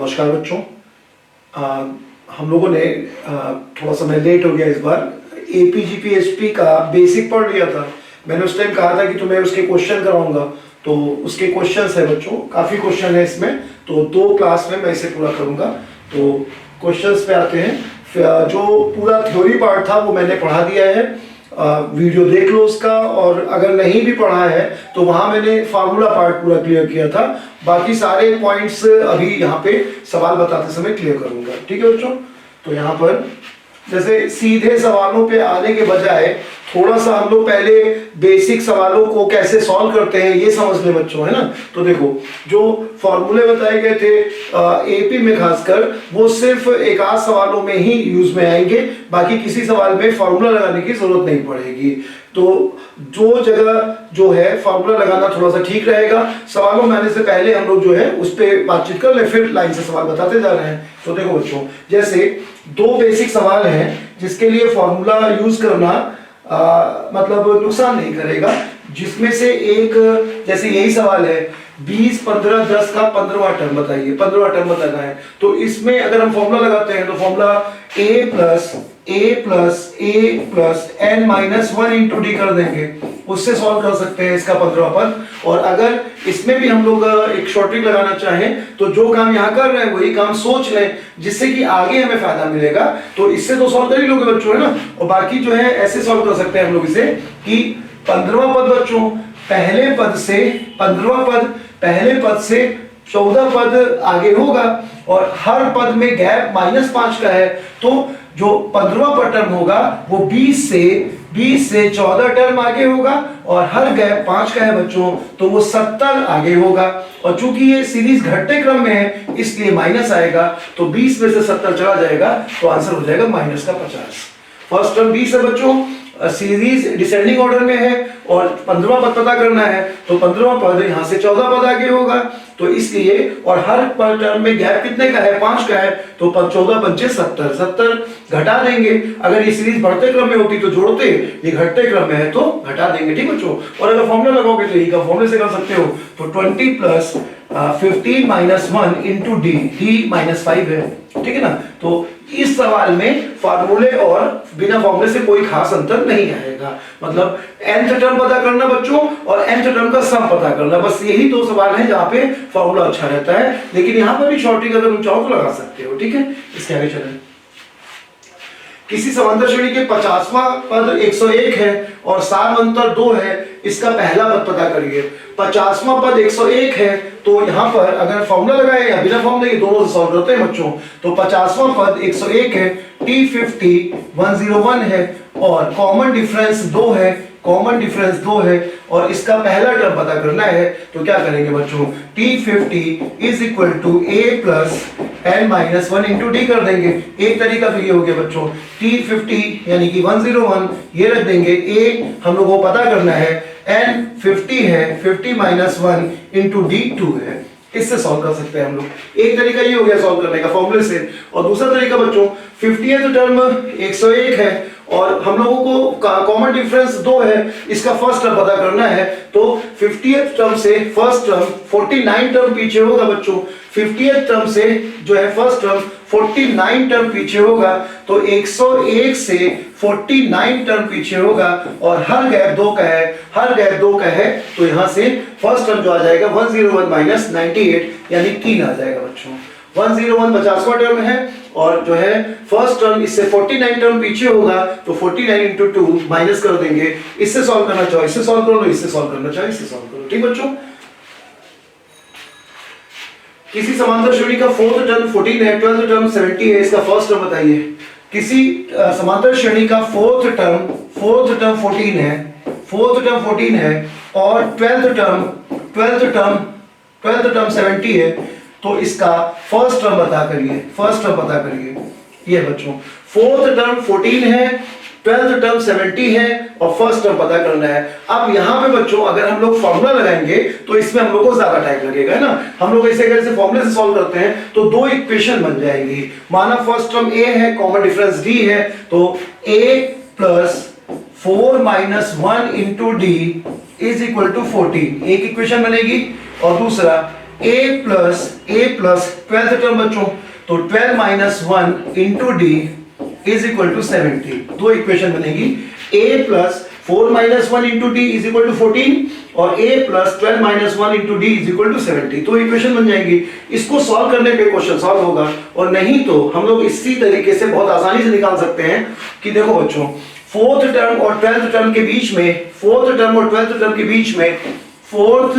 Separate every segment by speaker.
Speaker 1: नमस्कार बच्चों। हम लोगों ने थोड़ा समय लेट हो गया इस बार। एपीजीपीएसपी का बेसिक पढ़ लिया था। मैंने उस टाइम कहा था कि तुम्हें उसके क्वेश्चन कराऊंगा, तो उसके क्वेश्चंस है बच्चों, काफ़ी क्वेश्चन है इसमें, तो 2 क्लास में मैं इसे पूरा करूंगा। तो क्वेश्चंस पे आते हैं। जो पूरा थ्योरी पार्ट था वो मैंने पढ़ा दिया है, वीडियो देख लो उसका, और अगर नहीं भी पढ़ा है तो वहां मैंने फार्मूला पार्ट पूरा क्लियर किया था। बाकी सारे पॉइंट्स अभी यहाँ पे सवाल बताते समय क्लियर करूंगा, ठीक है बच्चों। तो यहाँ पर जैसे सीधे सवालों पे आने के बजाय थोड़ा सा हम लोग पहले बेसिक सवालों को कैसे सॉल्व करते हैं ये समझ ले बच्चों, है ना। तो देखो, जो फॉर्मूले बताए गए थे एपी में खासकर, वो सिर्फ एक आध सवालों में ही यूज में आएंगे, बाकी किसी सवाल में फॉर्मूला लगाने की जरूरत नहीं पड़ेगी। तो जो जगह जो है फॉर्मूला लगाना थोड़ा सा ठीक रहेगा। सवालों में आने से पहले हम लोग जो है उस पर बातचीत कर ले, फिर लाइन से सवाल बताते जा रहे हैं। तो देखो बच्चों, जैसे 2 बेसिक सवाल हैं जिसके लिए फॉर्मूला यूज करना मतलब नुकसान नहीं करेगा, जिसमें से एक जैसे यही सवाल है 20, 15, 10 का 15वां टर्म बताइए, 15वां टर्म बताना है। तो इसमें अगर हम फॉर्मूला लगाते हैं तो formula a plus n minus 1 into d कर देंगे, उससे सॉल्व कर सकते हैं इसका 15वां पद। और अगर इसमें भी हम लोग एक शॉर्ट ट्रिक लगाना चाहें तो जो काम यहाँ कर रहे हैं वही काम सोच लें, जिससे कि आगे हमें फायदा मिलेगा। तो इससे तो सॉल्व कर ही लोगे बच्चों, है ना। और बाकी जो है ऐसे सॉल्व कर सकते हैं हम लोग इसे कि 15वां पद बच्चों पहले पद से 15वां पद पहले पद से 14 पद आगे होगा, और हर पद में गैप -5 का है। तो जो 15वां टर्म होगा वो 20 से 14 टर्म आगे होगा, और हर गैप 5 का है बच्चों, तो वो 70 आगे होगा। और चूंकि ये सीरीज घटते क्रम में है इसलिए माइनस आएगा, तो 20 में से 70 चला जाएगा, तो आंसर हो जाएगा -50। फर्स्ट टर्म 20 है बच्चों, सीरीज डिसेंडिंग ऑर्डर में है, और 15वां पद पता करना है, तो 15वां पद यहाँ से 14 पद आगे होगा, तो इसलिए, और हर पर टर्म में गैप कितने का है, 5 का है, तो 14 पंचे 70, 70 घटा देंगे। अगर ये सीरीज बढ़ते क्रम में होती तो जोड़ते, ये घटते क्रम में है तो घटा देंगे, ठीक बच्चों। और अगर फॉर्मूला लगाओगे तो ये का फॉर्मूले से कर सकते हो, तो 20 प्लस 15 माइनस 1 इंटू डी -5 है, ठीक है ना। तो इस सवाल में फार्मूले और बिना फार्मूले से कोई खास अंतर नहीं आएगा। मतलब nth टर्म पता करना बच्चों और nth टर्म का सम पता करना, बस यही 2 सवाल हैं जहां पे फार्मूला अच्छा रहता है। लेकिन यहां पर भी शॉर्ट ट्रिक अगर तुम चाहो तो लगा सकते हो, ठीक है। इसके आगे चलें। किसी समांतर श्रेणी के 50वां पद 101 है और सामांतर 2 है, इसका पहला पद पता करिए। 50वां पद 101 है, तो यहां पर अगर फॉर्मूला लगाए या बिना फॉर्मूले के दोनों से सॉल्व करते हैं बच्चों। तो 50वां पद 101 है, T50 101 है, और कॉमन डिफरेंस 2 है, कॉमन डिफरेंस 2 है, और इसका पहला टर्म पता करना है। तो क्या करेंगे बच्चों, T50 is equal to a plus n minus 1 into d कर देंगे। एक तरीका तो ये हो गया बच्चों, T50 यानी कि 101 ये रख देंगे, a हम लोग को पता करना है, n 50 है, 50 माइनस 1 इंटू डी 2 है। इससे सॉल्व कर सकते हैं हम लोग। एक तरीका ये हो गया सॉल्व करने का फॉर्मूले से, और दूसरा तरीका बच्चों 50th टर्म 101 है और हम लोगों को कॉमन डिफरेंस 2 है, इसका फर्स्ट टर्म पता करना है। तो 50th टर्म से फर्स्ट टर्म 49 टर्म पीछे होगा बच्चों, 50th टर्म से जो है फर्स्ट टर्म 49 टर्म पीछे होगा, तो 101 से 49 टर्म पीछे होगा, और हर गैप 2 का है, हर गैप 2 का है, तो यहां से फर्स्ट टर्म जो आ जाएगा 101 माइनस 98 यानी 3 आ जाएगा बच्चों। 101 50वां टर्म है, और जो है फर्स्ट टर्म इससे 49 टर्म पीछे होगा, तो 49 इंटू 2 माइनस कर देंगे। इससे सॉल्व करना चाहो इससे सॉल्व कर लो, इससे सॉल्व करना चाहो इससे सॉल्व करो, ठीक बच्चों। किसी समांतर श्रेणी का 4th टर्म 14 है, 12th टर्म 70 है, इसका फर्स्ट टर्म बताइए। किसी समांतर श्रेणी का 4th टर्म 14 है, 4th टर्म 14 है, और 12th टर्म 70 है, तो इसका फर्स्ट टर्म पता करिए, फर्स्ट टर्म पता करिए। ये बच्चों 4th टर्म 14 है, 12th टर्म 70 है, और फर्स्ट टर्म पता करना है। अब यहाँ पे बच्चों अगर हम लोग फॉर्मूला लगाएंगे तो इसमें हम लोग को ज्यादा टाइम लगेगा, है ना। हम लोग इसे अगर फॉर्मूले से सॉल्व करते हैं तो 2 इक्वेशन बन जाएंगी। माना फर्स्ट टर्म a है, कॉमन डिफरेंस d है, तो a plus 4 minus 1 into d is equal to 14, एक इक्वेशन बनेगी। और दूसरा a प्लस 12th टर्म बच्चों, तो 12 minus 1 into d is equal to 70। दो इक्वेशन बनेगी, a plus 4 minus 1 into d is equal to 14 और a plus 12 minus 1 into d is equal to 70। तो इक्वेशन बन जाएगी। इसको सॉल्व करने पे क्वेश्चन सॉल्व होगा, और नहीं तो हम लोग इसी तरीके से बहुत आसानी से निकाल सकते हैं कि देखो बच्चों, 4th टर्म और 12th टर्म के बीच में, 4th टर्म और 12th टर्म के बीच में, 4th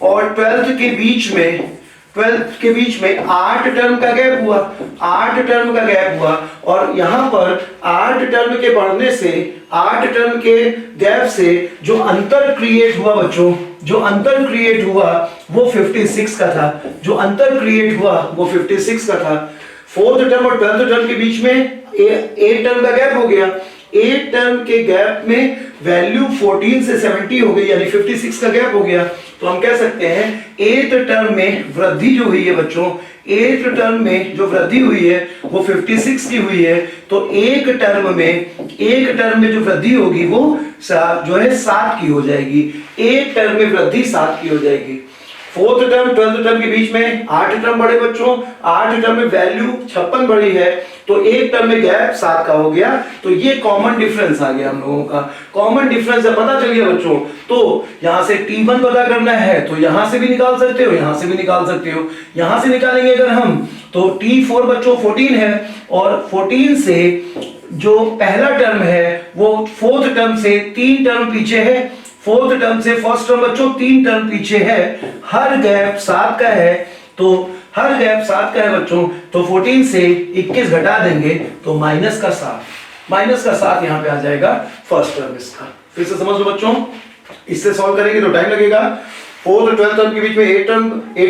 Speaker 1: और 12th के बीच में, 12th के बीच में 8 टर्म का गैप हुआ, 8 टर्म का गैप हुआ, और यहां पर 8 टर्म के बढ़ने से, 8 टर्म के गैप से जो अंतर क्रिएट हुआ बच्चों, जो अंतर क्रिएट हुआ वो 56 का था, जो अंतर क्रिएट हुआ वो 56 का था। 4th टर्म और 12th टर्म के बीच में 8 टर्म का गैप हो गया, 8 टर्म के गैप में वैल्यू 14 से 70 हो गई, यानी 56 का गैप हो गया। तो हम कह सकते हैं 8th टर्म में वृद्धि जो हुई है बच्चों, 8th टर्म में जो वृद्धि हुई है वो 56 की हुई है। तो एक टर्म में जो वृद्धि होगी वो जो है 7 की हो जाएगी, एक टर्म में वृद्धि 7 की हो जाएगी। 4th टर्म 12th टर्म के बीच में 8 टर्म बढ़े बच्चों, 8 टर्म में वैल्यू 56 बढ़ी है, तो एक टर्म में गैप 7 का हो गया। तो ये कॉमन डिफरेंस आ गया हम लोगों का, कॉमन डिफरेंस जब पता चल गया बच्चों, तो यहां से T1 पता करना है तो यहां से भी निकाल सकते हो, यहां से भी निकाल सकते हो। यहां से निकालेंगे अगर हम तो T4 बच्चों 14 है, और 14 से जो पहला टर्म है वो 4th टर्म से 3 टर्म पीछे है, 4th टर्म से 1st टर्म बच्चों 3 टर्म पीछे है, हर गैप 7 का है, तो हर गैप 7 का है बच्चों। तो 14 से 21 घटा देंगे तो माइनस का 7 यहां पे आ जाएगा फर्स्ट टर्म इसका। फिर से समझ लो बच्चों, इससे सॉल्व करेंगे तो टाइम लगेगा। 4th और 12th टर्म के बीच में 8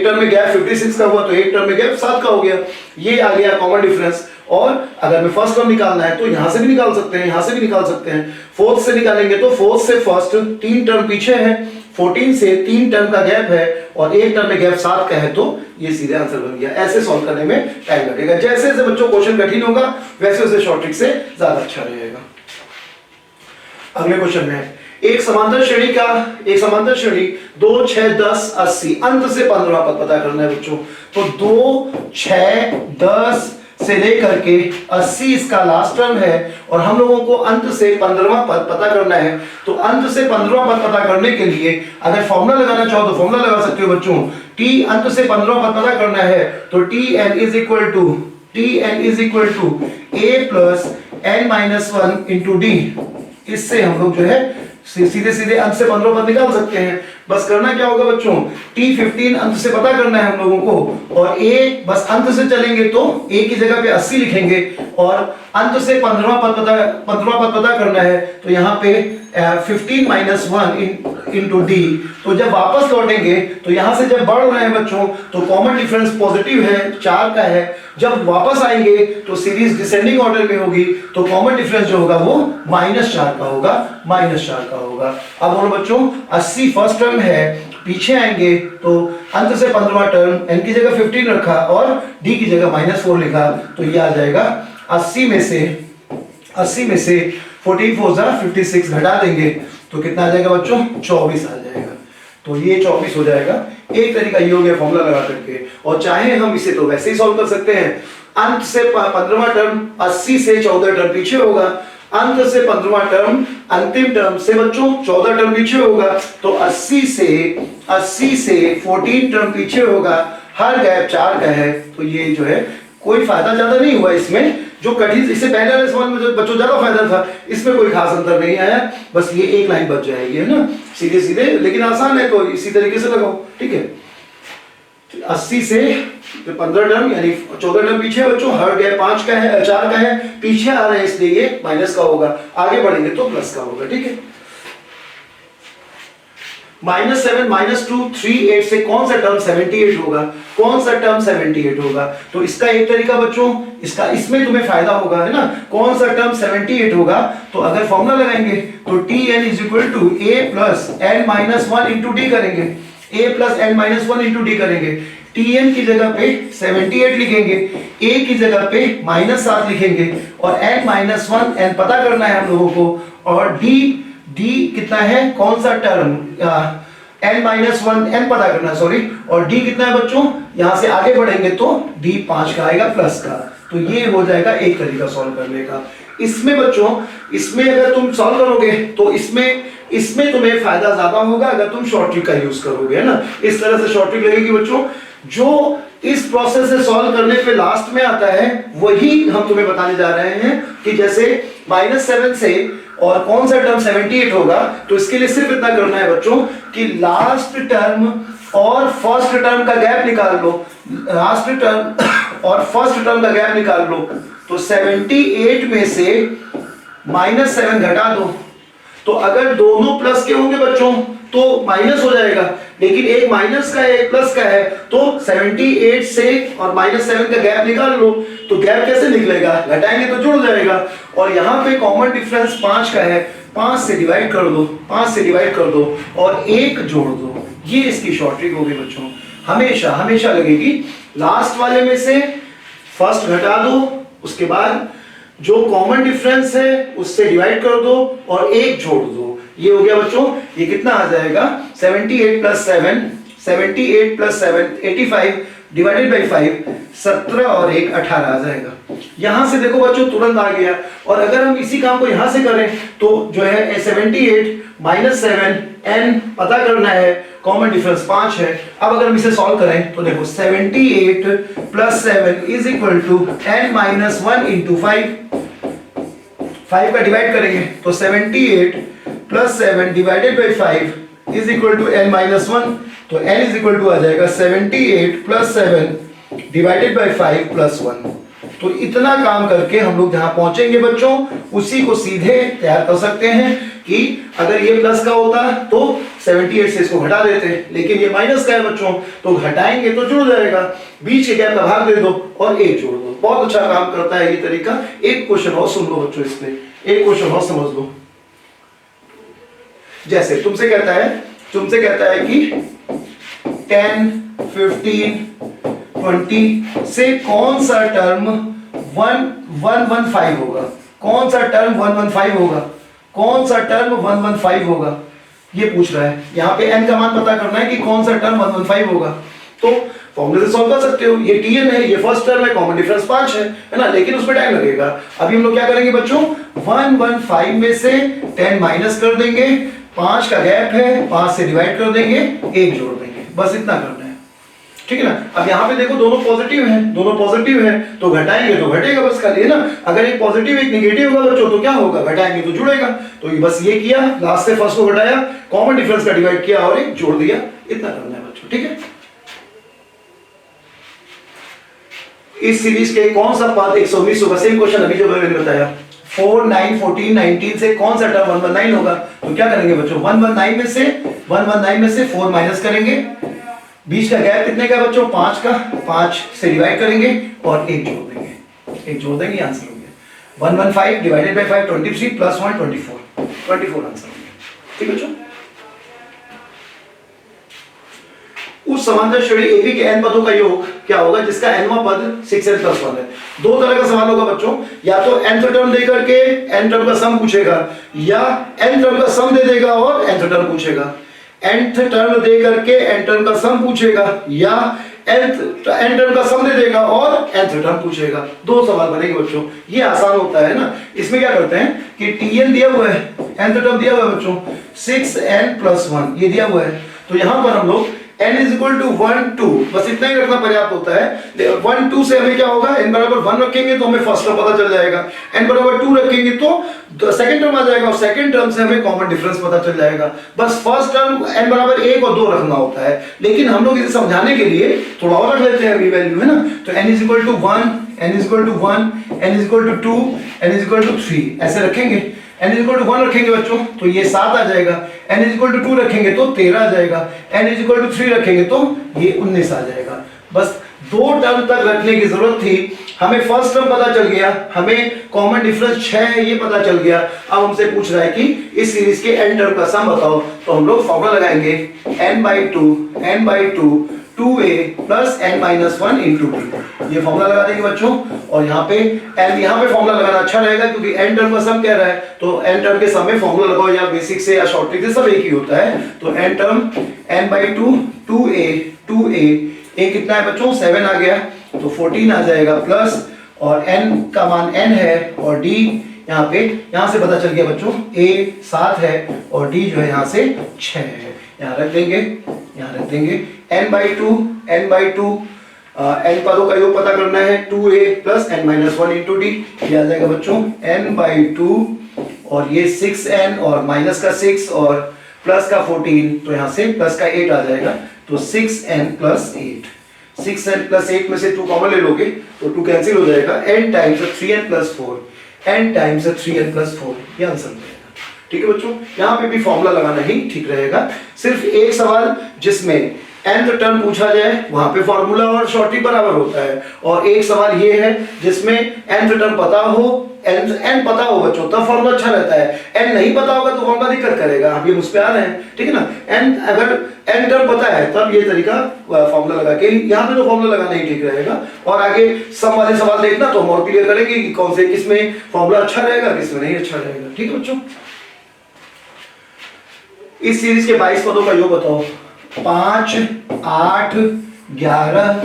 Speaker 1: टर्म में गैप 56 का हुआ, तो 8 टर्म में गैप 7 का हो गया, ये आ गया कॉमन डिफरेंस। और अगर मैं फर्स्ट टर्म निकालना है तो यहां से भी निकाल सकते हैं, यहां से भी निकाल सकते हैं। 4th से निकालेंगे तो 4th से फर्स्ट 3 टर्म पीछे है, 14 से 3 टर्म का गैप है, और एक टर्म में गैप 7 का है, तो ये सीधे आंसर बन गया। ऐसे सॉल्व करने में टाइम लगेगा, जैसे जैसे बच्चों क्वेश्चन कठिन होगा वैसे वैसे शॉर्ट ट्रिक से ज्यादा अच्छा रहेगा। अगले क्वेश्चन में एक समांतर श्रेणी 2, 6, 10, 80 अंत से 15वां पद पता करना है बच्चों। तो 2, 6, 10 से लेकर के 80 इसका लास्ट टर्म है, और हम लोगों को अंत से 15वां पद पता करना है। तो अंत से 15वां पद पता करने के लिए अगर फॉर्मूला लगाना चाहो तो फॉर्मूला लगा सकते हो बच्चों। t अंत से 15वां पद पता करना है तो tn is equal to a plus n minus 1 into d. इससे हम लोग जो है सीधे सीधे अंत से 15 पद निकाल सकते हैं। बस करना क्या होगा बच्चों, T15 अंत से पता करना है हम लोगों को, और A बस अंत से चलेंगे तो A की जगह पे 80 लिखेंगे, और अंत से 15वां पद पता करना है तो यहाँ पे 15 माइनस 1 इंटू डी। तो जब वापस लौटेंगे तो यहाँ से जब बढ़ रहे हैं बच्चों तो कॉमन डिफरेंस पॉजिटिव है, 4 का है। जब वापस आएंगे तो सीरीज डिसेंडिंग ऑर्डर में होगी, तो कॉमन डिफरेंस जो होगा वो -4 का होगा, -4 का होगा। अब बोलो बच्चों 80 फर्स्ट टर्म है, पीछे आएंगे तो अंत से 15वां टर्म, n की जगह 15 रखा और d की जगह -4 लिखा, तो ये आ जाएगा 80 में से 14 4 56 घटा देंगे तो कितना आ जाएगा बच्चों, 24 आ जाएगा। तो ये 24 हो जाएगा। एक तरीका ये हो गया फॉर्मूला लगा करके, और चाहे हम इसे तो वैसे ही सॉल्व कर सकते हैं। अंत से 15वां टर्म 80 से 14 टर्म पीछे होगा, अंत से 15वां टर्म अंतिम टर्म से बच्चों 14 टर्म पीछे होगा, तो 80 से 14 टर्म पीछे होगा, हर गैप 4 का है। तो ये जो है कोई फायदा ज्यादा नहीं हुआ इसमें, जो कठिन इससे पहले वाले सवाल में जो बच्चों ज्यादा फायदा था, इसमें कोई खास अंतर नहीं आया, बस ये एक लाइन बच जाएगी, है ना, सीधे सीधे, लेकिन आसान है तो इसी तरीके से लगाओ, ठीक है। 80 से 15 टर्म यानी 14 टर्म पीछे बच्चों, हर गैप 5 का है, 4 का है, पीछे आ रहे हैं इसलिए ये माइनस का होगा, आगे बढ़ेंगे तो प्लस का होगा, ठीक है। -7 -2 3 8 से कौन सा टर्म 78 होगा, कौन सा टर्म 78 होगा? तो इसका एक तरीका बच्चों, इसमें तुम्हें फायदा होगा, है ना, कौन सा टर्म 78 होगा? तो अगर फॉर्मूला लगाएंगे तो tn is equal to a plus n minus 1 into d करेंगे, a plus n minus 1 into d करेंगे। tn की जगह पे 78 लिखेंगे, a की जगह पे -7 लिखेंगे, और n माइनस 1 n पता करना है हम लोगों को, और d कितना है, कौन सा टर्म n माइनस 1 n पता करना है, सॉरी, और d कितना है बच्चों, यहां से आगे बढ़ेंगे तो d 5 का आएगा प्लस का। तो ये हो जाएगा एक तरीका सॉल्व करने का। इसमें बच्चों, इसमें अगर तुम सॉल्व करोगे तो इसमें तुम्हें फायदा ज्यादा होगा अगर तुम शॉर्ट ट्रिक का यूज करोगे, है ना। इस तरह से शॉर्ट ट्रिक लगेगी बच्चों। जो इस प्रोसेस से सॉल्व करने पे लास्ट में आता है वही हम तुम्हें बताने जा रहे हैं कि जैसे -7 से और कौन सा टर्म 78 होगा, तो इसके लिए सिर्फ इतना करना है बच्चों कि लास्ट टर्म और फर्स्ट टर्म का गैप निकाल लो, लास्ट टर्म और फर्स्ट टर्म का गैप निकाल लो। तो 78 में से -7 घटा दो, तो अगर दोनों प्लस के होंगे बच्चों तो माइनस हो जाएगा, लेकिन एक माइनस का है एक प्लस का है, तो 78 से और -7 का गैप निकाल लो। तो गैप कैसे निकलेगा, घटाएंगे तो जुड़ जाएगा। और यहाँ पे कॉमन डिफरेंस 5 का है, 5 से डिवाइड कर दो, 5 से डिवाइड कर दो और 1 जोड़ दो। ये इसकी शॉर्ट ट्रिक होगी बच्चों। हमेशा हमेशा लगेगी लास्ट वाले में से फर्स्ट घटा दो, उसके बाद जो कॉमन डिफरेंस है उससे डिवाइड कर दो और 1 जोड़ दो। ये हो गया बच्चों। ये कितना आ जाएगा, 78 प्लस 7, 78 प्लस 7 85 डिवाइडेड बाई 5, 17 और 1 18 आ जाएगा। यहां से देखो बच्चों तुरंत आ गया। और अगर हम इसी काम को यहां से करें तो जो है 78 माइनस 7 n पता करना है, कॉमन डिफरेंस 5 है। अब अगर हम इसे सॉल्व करें तो देखो 78 plus 7 is equal to n minus 1 into 5 का डिवाइड करेंगे तो 78 plus 7 divided by 5 is equal to n minus 1, तो n इज इक्वल टू आ जाएगा 78 प्लस 7 डिवाइडेड बाई 5 प्लस 1। तो इतना काम करके हम लोग जहां पहुंचेंगे बच्चों उसी को सीधे तैयार कर सकते हैं कि अगर ये प्लस का होता तो 78 से इसको घटा देते, लेकिन ये माइनस का है बच्चों तो घटाएंगे तो जुड़ जाएगा। बीच के गैप का भाग दे दो और 1 जोड़ दो। बहुत अच्छा काम करता है ये तरीका। एक क्वेश्चन और सुन लो बच्चों, इसमें एक क्वेश्चन और समझ लो। जैसे तुमसे कहता है कि 10, 15, 20 से कौन सा टर्म 115 होगा, कौन सा टर्म 115 होगा, कौन सा टर्म 115 होगा, ये पूछ रहा है। यहाँ पे n का मान पता करना है कि कौन सा टर्म 115 होगा। तो फॉर्मूले से सॉल्व कर सकते हो। ये tn है, ये फर्स्ट टर्म है, कॉमन डिफरेंस 5 है ना, लेकिन उसमें टाइम लगेगा। अभी हम लोग क्या करेंगे बच्चों, 115 में से 10 माइनस कर देंगे, 5 का गैप है, 5 से डिवाइड कर देंगे, 1 जोड़ देंगे, बस इतना करना है, ठीक है ना। अब यहाँ पे देखो दोनों पॉजिटिव हैं, दोनों पॉजिटिव हैं तो घटाएंगे तो घटेगा बस खाली, है ना। अगर एक पॉजिटिव एक नेगेटिव होगा बच्चों तो क्या होगा, घटाएंगे तो जुड़ेगा। तो ये बस ये किया, लास्ट से फर्स्ट को घटाया, कॉमन डिफरेंस का डिवाइड किया और 1 जोड़ दिया, इतना करना है बच्चों, ठीक है। इस सीरीज के कौन सा पार्ट 119 होगा, सेम क्वेश्चन अभी जो मैंने बताया। 4, 9, 14, 19 से कौन सा टर्म 119 होगा, तो क्या करेंगे बच्चों, 119 में से 4 माइनस करेंगे, बीच का गैप कितने का बच्चों, 5 का, 5 से डिवाइड करेंगे और 1 जोड़ देंगे, 1 जोड़ देंगे, आंसर हो गया 115 डिवाइडेड बाय 5 23 प्लस 1 24 आंसर हो गया, ठीक है बच्चों। उस समांतर श्रेणी AB के n पदों का योग क्या होगा जिसका nवां पद 6n प्लस 1 है। दो तरह का सवाल होगा बच्चों, या तो nth टर्म दे करके n टर्म का सम पूछेगा, या n टर्म का सम दे देगा और nth टर्म पूछेगा। nth टर्म दे करके n टर्म का सम पूछेगा, या n टर्म का सम दे देगा और nth टर्म पूछेगा। दो सवाल बनेंगे बच्चों, ये आसान होता है ना। इसमें क्या करते हैं कि tn दिया हुआ है, nth टर्म दिया हुआ है बच्चों 6n प्लस 1 ये दिया हुआ है, तो यहां पर हम लोग n इज इक्वल टू 1 2 बस इतना ही रखना पर्याप्त होता है। 1 2 से हमें क्या होगा, n बराबर 1 रखेंगे तो हमें फर्स्ट टर्म पता चल जाएगा, n बराबर 2 रखेंगे तो सेकंड टर्म आ जाएगा और सेकंड टर्म से हमें कॉमन डिफरेंस पता चल जाएगा। बस फर्स्ट टर्म n बराबर 1 और 2 रखना होता है, लेकिन हम लोग इसे समझाने के लिए थोड़ा और रख लेते हैं वैल्यू, है ना। तो n is equal to 1, n is equal to 1, n is equal to 2, n is equal to 3 ऐसे रखेंगे। n इज इक्वल टू 1 रखेंगे बच्चों तो ये 7 आ जाएगा, n इज इक्वल टू 2 रखेंगे तो 13 आ जाएगा, n इज इक्वल टू 3 रखेंगे तो ये 19 आ जाएगा। बस दो टर्म तक रखने की जरूरत थी, हमें फर्स्ट टर्म पता चल गया, हमें कॉमन डिफरेंस 6 है ये पता चल गया। अब हमसे पूछ रहा है कि इस सीरीज के n टर्म का सम बताओ, तो हम लोग फॉर्मूला लगाएंगे n/2 2a plus n minus 1 into D. ये फॉर्मूला लगा देंगे बच्चों। और यहाँ पे फॉर्मूला लगाना अच्छा रहेगा क्योंकि n टर्म का सम कह रहा है, तो n टर्म के सम में फॉर्मूला लगाओ, या बेसिक से या शॉर्ट ट्रिक से सब एक ही होता है। तो n term n/2 2a a कितना है बच्चों 7 आ गया, तो 14 आ जाएगा प्लस, और n का मान n है और d यहाँ से पता चल गया बच्चों a 7 है और d जो है यहाँ से 6 है। यहाँ रख देंगे n/2 n पदों का योग पता करना है 2a plus n minus 1 into D. ये आ जाएगा बच्चों n/2 और ये 6n और माइनस का 6 और प्लस का 14, तो यहाँ से प्लस का 8 आ जाएगा, तो 6n प्लस 8। 6n प्लस 8 में से 2 कॉमन ले लोगे तो 2 कैंसिल हो जाएगा, n times 3n plus 4, n times 3n plus 4, ये आंसर रहेगा। ठीक है बच्चों, यहाँ पे भी फॉर्मूला लगाना ही ठीक रहेगा। सिर्फ एक सवाल जिसमें nth टर्म पूछा जाए वहां पे फॉर्मूला और शॉर्ट ट्रिक बराबर होता है, और एक सवाल ये है जिसमें nth टर्म पता हो, n पता हो बच्चों तब फॉर्मूला अच्छा रहता है, n नहीं पता होगा तो फॉर्मूला दिक्कत करेगा। अभी हम उस पे आ रहे हैं, ठीक है ना। अगर n टर्म पता है तब ये तरीका फॉर्मूला लगा के, यहाँ पे तो फॉर्मूला लगाना ही ठीक रहेगा। और आगे सम वाले सवाल देखना तो हम और क्लियर करेंगे कि कौन से किसमें फॉर्मूला अच्छा रहेगा किसमें नहीं अच्छा रहेगा। ठीक है बच्चों, इस सीरीज के 22 पदों का योग बताओ। 5, 8, 11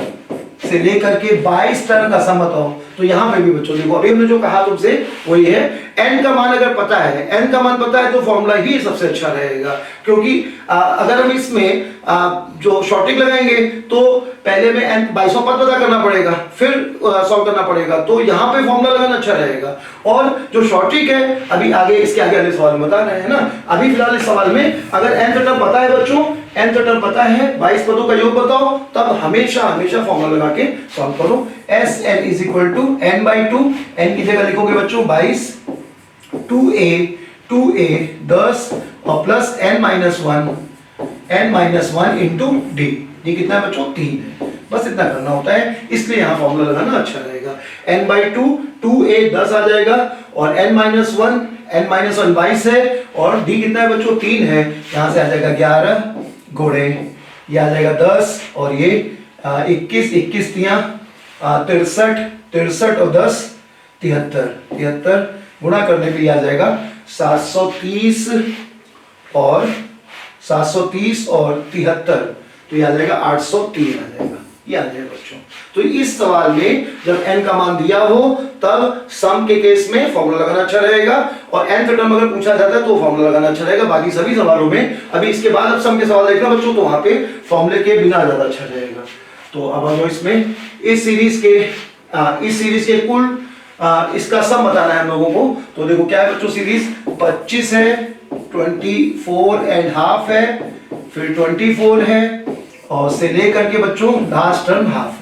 Speaker 1: से लेकर के 22 टर्म का सम बताओ। तो यहाँ पे भी बच्चों देखो, अभी हमने जो कहा तुमसे वही है, n का मान अगर पता है, n का मान पता है तो फॉर्मूला ही सबसे अच्छा रहेगा। क्योंकि अगर हम इसमें जो शॉर्ट ट्रिक लगाएंगे तो पहले में n 22वां पद पता करना पड़ेगा, फिर सॉल्व करना पड़ेगा, तो यहाँ पे फॉर्मूला लगाना अच्छा रहेगा। और जो शॉर्ट ट्रिक है अभी आगे इसके आगे वाले सवाल में बता रहे हैं ना। अभी फिलहाल इस सवाल में अगर n टर्म पता है बच्चों, n टर्म पता है, 22 पदों का योग बताओ, तब हमेशा फॉर्मूला लगा के सॉल्व करो। Sn is equal to n/2, n की जगह लिखोगे बच्चों 22, 2a 10 और plus n minus 1 into D. D कितना है बच्चों 3 है, बस इतना करना होता है, इसलिए यहाँ फॉर्मूला लगाना अच्छा रहेगा। n/2 2a 10 आ जाएगा और n माइनस 1 22 है और d कितना है बच्चों 3 है, यहाँ से आ जाएगा 11 गुणे ये आ जाएगा 10 और ये 21 तियां 63 और 10 73 गुणा करने पे आ जाएगा 730 और 73, तो ये आ जाएगा 803 आ जाएगा, ये आ जाएगा बच्चों। तो इस सवाल में जब n का मान दिया हो तब सम के केस में फॉर्मूला लगाना अच्छा रहेगा, और nth टर्म अगर पूछा जाता है तो फॉर्मूला लगाना अच्छा रहेगा। बाकी सभी सवालों में, अभी इसके बाद अब सम के सवाल देखना बच्चों, तो वहां पे फॉर्मूले के बिना ज्यादा अच्छा रहेगा। तो अब हम इसमें इस सीरीज के कुल इसका सम बताना है हम लोगों को। तो देखो क्या है बच्चों, सीरीज 25 है, 24.5 है, फिर 24 है और से लेकर के बच्चों लास्ट टर्म हाफ है।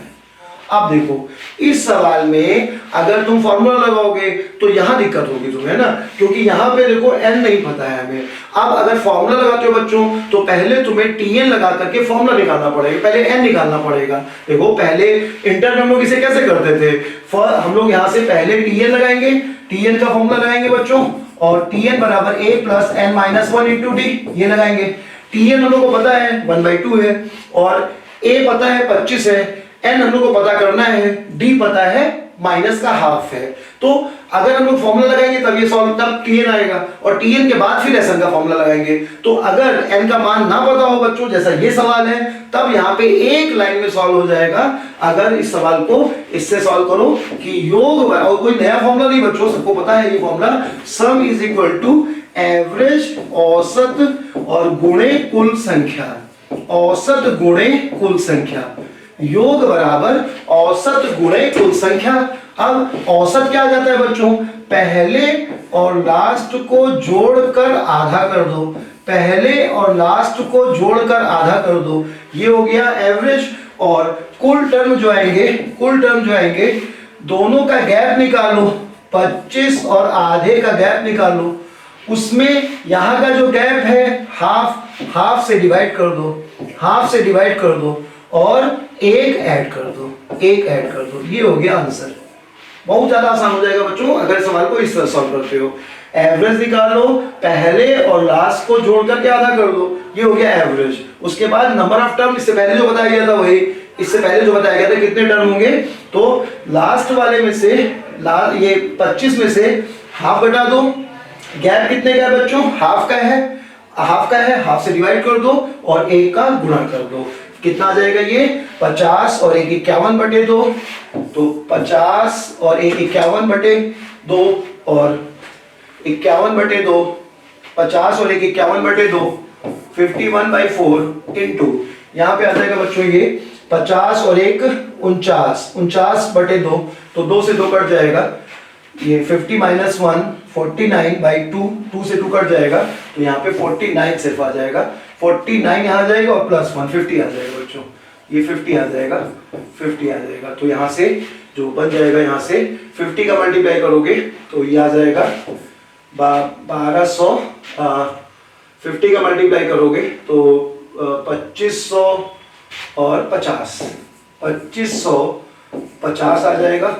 Speaker 1: अब देखो इस सवाल में अगर तुम फॉर्मूला लगाओगे तो यहां दिक्कत होगी तुम्हें ना, क्योंकि यहां पे देखो n नहीं पता है हमें। अब अगर फॉर्मूला लगाते हो बच्चों तो पहले तुम्हें tn लगा करके फॉर्मूला निकालना पड़ेगा, पहले n निकालना पड़ेगा। देखो पहले इंटर में हम लोग इसे कैसे करते थे, हम लोग यहां से पहले tn लगाएंगे, tn का फॉर्मूला लगाएंगे बच्चों, और tn बराबर a plus n minus 1 into D, ये लगाएंगे। tn हम लोग को पता है 1/2 है और a पता है 25 है, n हम लोग को पता करना है, d पता है माइनस का हाफ है। तो अगर हम लोग फॉर्मूला लगाएंगे तब ये सॉल्व, तब tn आएगा और tn के बाद फिर sn का फॉर्मूला लगाएंगे। तो अगर n का मान ना पता हो बच्चों, जैसा ये सवाल है, तब यहाँ पे एक लाइन में सॉल्व हो जाएगा। अगर इस सवाल को इससे सॉल्व करो कि योग, और कोई नया फॉर्मूला नहीं बच्चों, सबको पता है ये formula, sum is equal to average औसत और गुणे कुल संख्या, औसत गुणे कुल संख्या, योग बराबर औसत गुणे कुल संख्या। अब औसत क्या आ जाता है बच्चों, पहले और लास्ट को जोड़कर आधा कर दो, पहले और लास्ट को जोड़कर आधा कर दो, ये हो गया एवरेज। और कुल टर्म जो आएंगे दोनों का गैप निकालो, 25 और आधे का गैप निकालो, उसमें यहाँ का जो गैप है हाफ से डिवाइड कर दो और एक ऐड कर दो, ये हो गया आंसर। बहुत ज्यादा आसान हो जाएगा बच्चों अगर सवाल को इस तरह सॉल्व करते हो। एवरेज निकालो, पहले और लास्ट को जोड़ करके आधा कर दो, ये हो गया एवरेज। उसके बाद नंबर ऑफ टर्म, इससे पहले जो बताया गया था वही, इससे पहले जो बताया गया था कितने टर्म होंगे, तो लास्ट वाले में से ये 25 में से हाफ घटा दो। गैप कितने का है बच्चों, हाफ का है, हाफ से डिवाइड कर दो और 1 का गुणा कर दो। कितना आ जाएगा ये 50 और 1 51/2, तो 50 और 1 51/2 और 51/2, 50 और 1 51/2 51/4 इंटू, यहाँ पे आ जाएगा बच्चों ये 50 और 1 49/2, तो 2 से 2 कट जाएगा, ये 50 - 1 49/2, 2 से 2 कट जाएगा, तो यहाँ पे 49 सिर्फ आ जाएगा, 49 यहाँ आ जाएगा और +1 50 आ जाएगा बच्चों, ये 50 आ जाएगा, 50 आ जाएगा। तो यहाँ से जो बन जाएगा, यहाँ से 50 का मल्टीप्लाई करोगे तो ये आ जाएगा 1200, 50 का मल्टीप्लाई करोगे तो 2500 और 50, 2550 आ जाएगा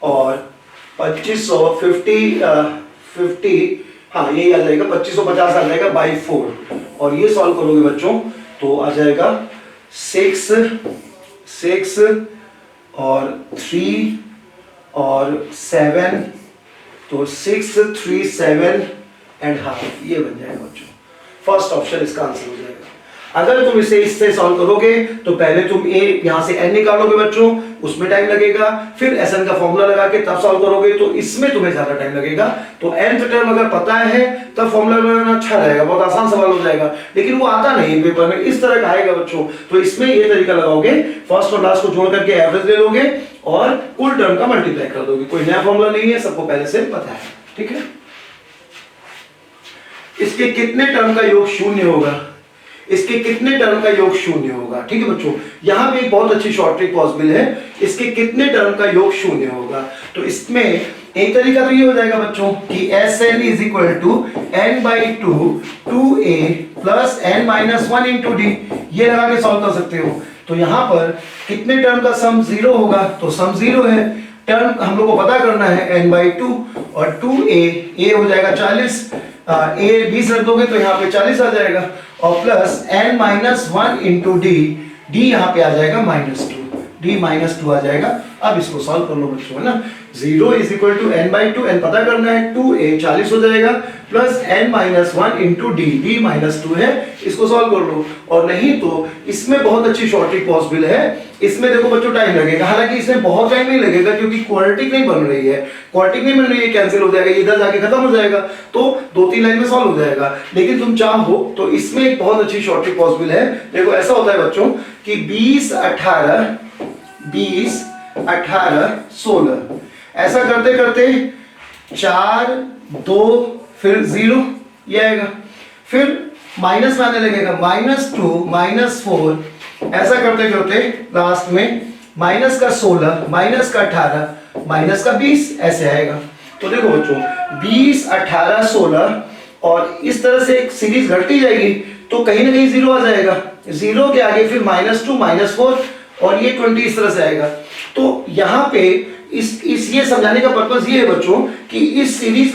Speaker 1: और 2500 50 हाँ यही आ जाएगा, 2550 आ जाएगा बाई 4, और ये सॉल्व करोगे बच्चों तो आ जाएगा 6 और 3 और 7, तो 6 3 7 एंड हाफ, ये बन जाएगा बच्चों, फर्स्ट ऑप्शन इसका आंसर हो जाएगा। अगर तुम इसे इससे सॉल्व करोगे तो पहले तुम a यहां से n निकालोगे बच्चों, उसमें टाइम लगेगा, फिर Sn का फॉर्मूला लगा के तब सॉल्व करोगे तो इसमें तुम्हें ज्यादा टाइम लगेगा। तो nth टर्म अगर पता है तब फॉर्मूला लगाना अच्छा रहेगा, बहुत आसान सवाल हो जाएगा, लेकिन वो आता नहीं पेपर में, इस तरह का आएगा बच्चों। तो इसमें ये तरीका लगाओगे, फर्स्ट और लास्ट को जोड़ करके एवरेज ले लोगे और कुल टर्म का मल्टीप्लाई कर दोगे। कोई नया फॉर्मूला नहीं है, सबको पहले से पता है, ठीक है। इसके कितने टर्म का योग शून्य होगा, इसके कितने टर्म का योग शून्य होगा, ठीक है बच्चों। यहां पे एक बहुत अच्छी शॉर्ट ट्रिक पॉसिबल है, इसके कितने टर्म का योग शून्य होगा। तो इसमें एक तरीका तो ये हो जाएगा बच्चों कि Sn = n/2 2a + n - 1 × d, ये लगा के सॉल्व कर सकते हो। तो यहां पर कितने टर्म का सम 0 होगा, तो सम 0 है, टर्म हम लोग को पता करना है n/2 और 2a हो जाएगा 40, a 20 रख दोगे तो यहाँ पे 40 आ जाएगा, और प्लस n - 1 × d, d यहाँ पे आ जाएगा -2, d -2 आ जाएगा। अब इसको सॉल्व कर लो बच्चों, है ना। 0 = n/2, n पता करना है, 2a 40 हो जाएगा, प्लस n - 1 × d, d -2 है, इसको सॉल्व कर लो। और नहीं तो इसमें बहुत अच्छी शॉर्ट ट्रिक पॉसिबल है, इसमें देखो बच्चों टाइम लगेगा, हालांकि इसमें बहुत टाइम नहीं लगेगा क्योंकि क्वाड्रेटिक नहीं बन रही है, क्वाड्रेटिक नहीं बन रही है, कैंसिल हो जाएगा, इधर जाके खत्म हो जाएगा, तो 2-3 लाइन में सॉल्व हो जाएगा। लेकिन तुम चाहो तो इसमें एक बहुत अच्छी शॉर्ट ट्रिक पॉसिबल है। देखो ऐसा होता है बच्चों कि 20 18 16, ऐसा करते करते 4 2 फिर 0 ये आएगा, फिर माइनस में आने लगेगा, -2 -4, ऐसा करते करते लास्ट में माइनस का 16 माइनस का 18 माइनस का 20 ऐसे आएगा। तो देखो बच्चों 20 18 16 और इस तरह से एक सीरीज घटती जाएगी तो कहीं ना कहीं 0 आ जाएगा, 0 के आगे फिर -2 -4 और ये 20 इस तरह से आएगा। तो यहाँ पे इस ये समझाने का पर्पस ये है बच्चों कि इस सीरीज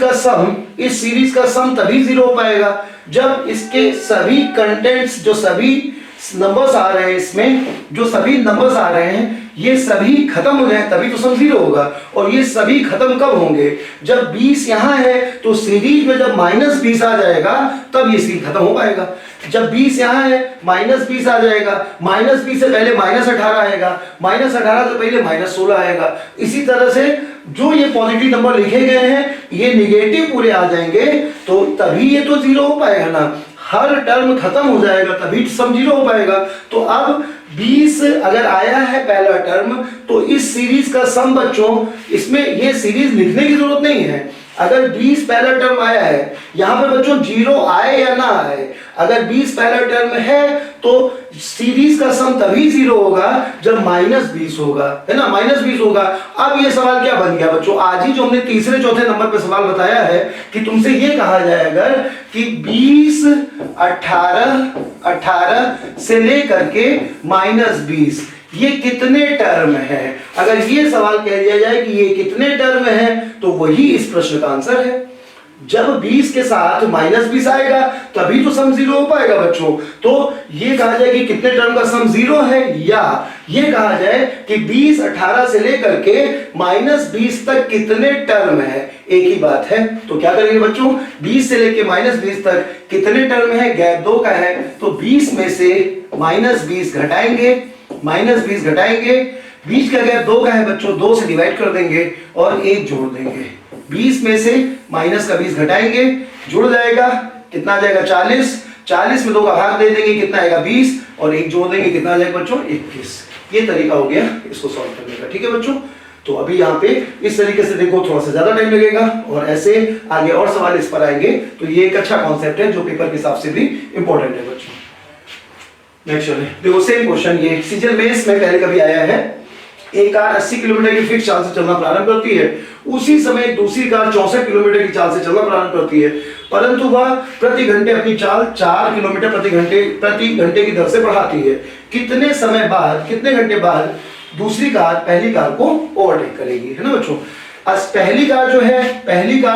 Speaker 1: का सम तभी 0 हो पाएगा जब इसके सभी कंटेंट्स, जो सभी नंबर्स आ रहे हैं, इसमें जो सभी नंबर्स आ रहे हैं ये सभी खत्म हो जाए, तभी तो सम 0 होगा। और ये सभी खत्म कब होंगे, जब 20 यहाँ है तो सीरीज में जब -20 आ जाएगा तब ये सीरीज खत्म हो पाएगा। जब 20 यहाँ है -20 आ जाएगा, -20 से पहले -18 आएगा, -18 से पहले -16 आएगा। इसी तरह से जो ये पॉजिटिव नंबर लिखे गए हैं ये निगेटिव पूरे आ जाएंगे, तो तभी ये तो 0 हो पाएगा ना, हर टर्म खत्म हो जाएगा तभी सम 0 हो पाएगा। तो अब 20 अगर आया है पहला टर्म तो इस सीरीज का सम बच्चों, इसमें ये सीरीज लिखने की जरूरत नहीं है। अगर 20 पहला टर्म आया है, यहाँ पे बच्चों 0 आए या ना आए, अगर 20 पहला टर्म है तो सीरीज का सम तभी 0 होगा जब -20 होगा, है ना, -20 होगा। अब ये सवाल क्या बन गया बच्चों, आज ही जो हमने तीसरे चौथे नंबर पे सवाल बताया है कि तुमसे ये कहा जाए अगर कि 20 18 से लेकर के -20 ये कितने टर्म है, अगर ये सवाल कह दिया जाए कि ये कितने टर्म है तो वही इस प्रश्न का आंसर है। जब 20 के साथ -20 आएगा तभी तो सम 0 हो पाएगा बच्चों। तो ये कहा जाए कि कितने टर्म का सम 0 है, या ये कहा जाए कि 20 18 से लेकर के -20 तक कितने टर्म है, एक ही बात है। तो क्या करेंगे बच्चों, 20 से लेके -20 तक कितने टर्म है, गैप 2 का है, तो 20 में से -20 घटाएंगे, -20 घटाएंगे, 20 का गैप 2 का है बच्चों, 2 से डिवाइड कर देंगे और 1 जोड़ देंगे। 20 में से माइनस का 20 घटाएंगे, जुड़ जाएगा, कितना आ जाएगा 40, 40 में 2 का भाग दे देंगे, कितना आएगा 20, और 1 जोड़ देंगे, कितना आ जाएगा बच्चों 21। ये तरीका हो गया इसको सॉल्व करने का, ठीक है बच्चों। तो अभी यहाँ पे इस तरीके से देखो, थोड़ा सा ज्यादा टाइम लगेगा और ऐसे आगे और सवाल इस पर आएंगे। तो ये एक अच्छा कॉन्सेप्ट है जो पेपर के हिसाब से भी इंपॉर्टेंट है बच्चों। नेक्स्ट देखो, सेम क्वेश्चन, ये सीजन बेस में पहले कभी आया है। एक कार 80 किलोमीटर की फिक्स चाल से चलना प्रारंभ करती है, उसी समय दूसरी कार 64 किलोमीटर की चाल से चलना प्रारंभ करती है, परंतु वह प्रति घंटे अपनी चाल 4 किलोमीटर प्रति घंटे की दर से बढ़ाती है। कितने घंटे बाद दूसरी कार पहली कार को ओवरटेक करेगी, है ना बच्चों। पहली कार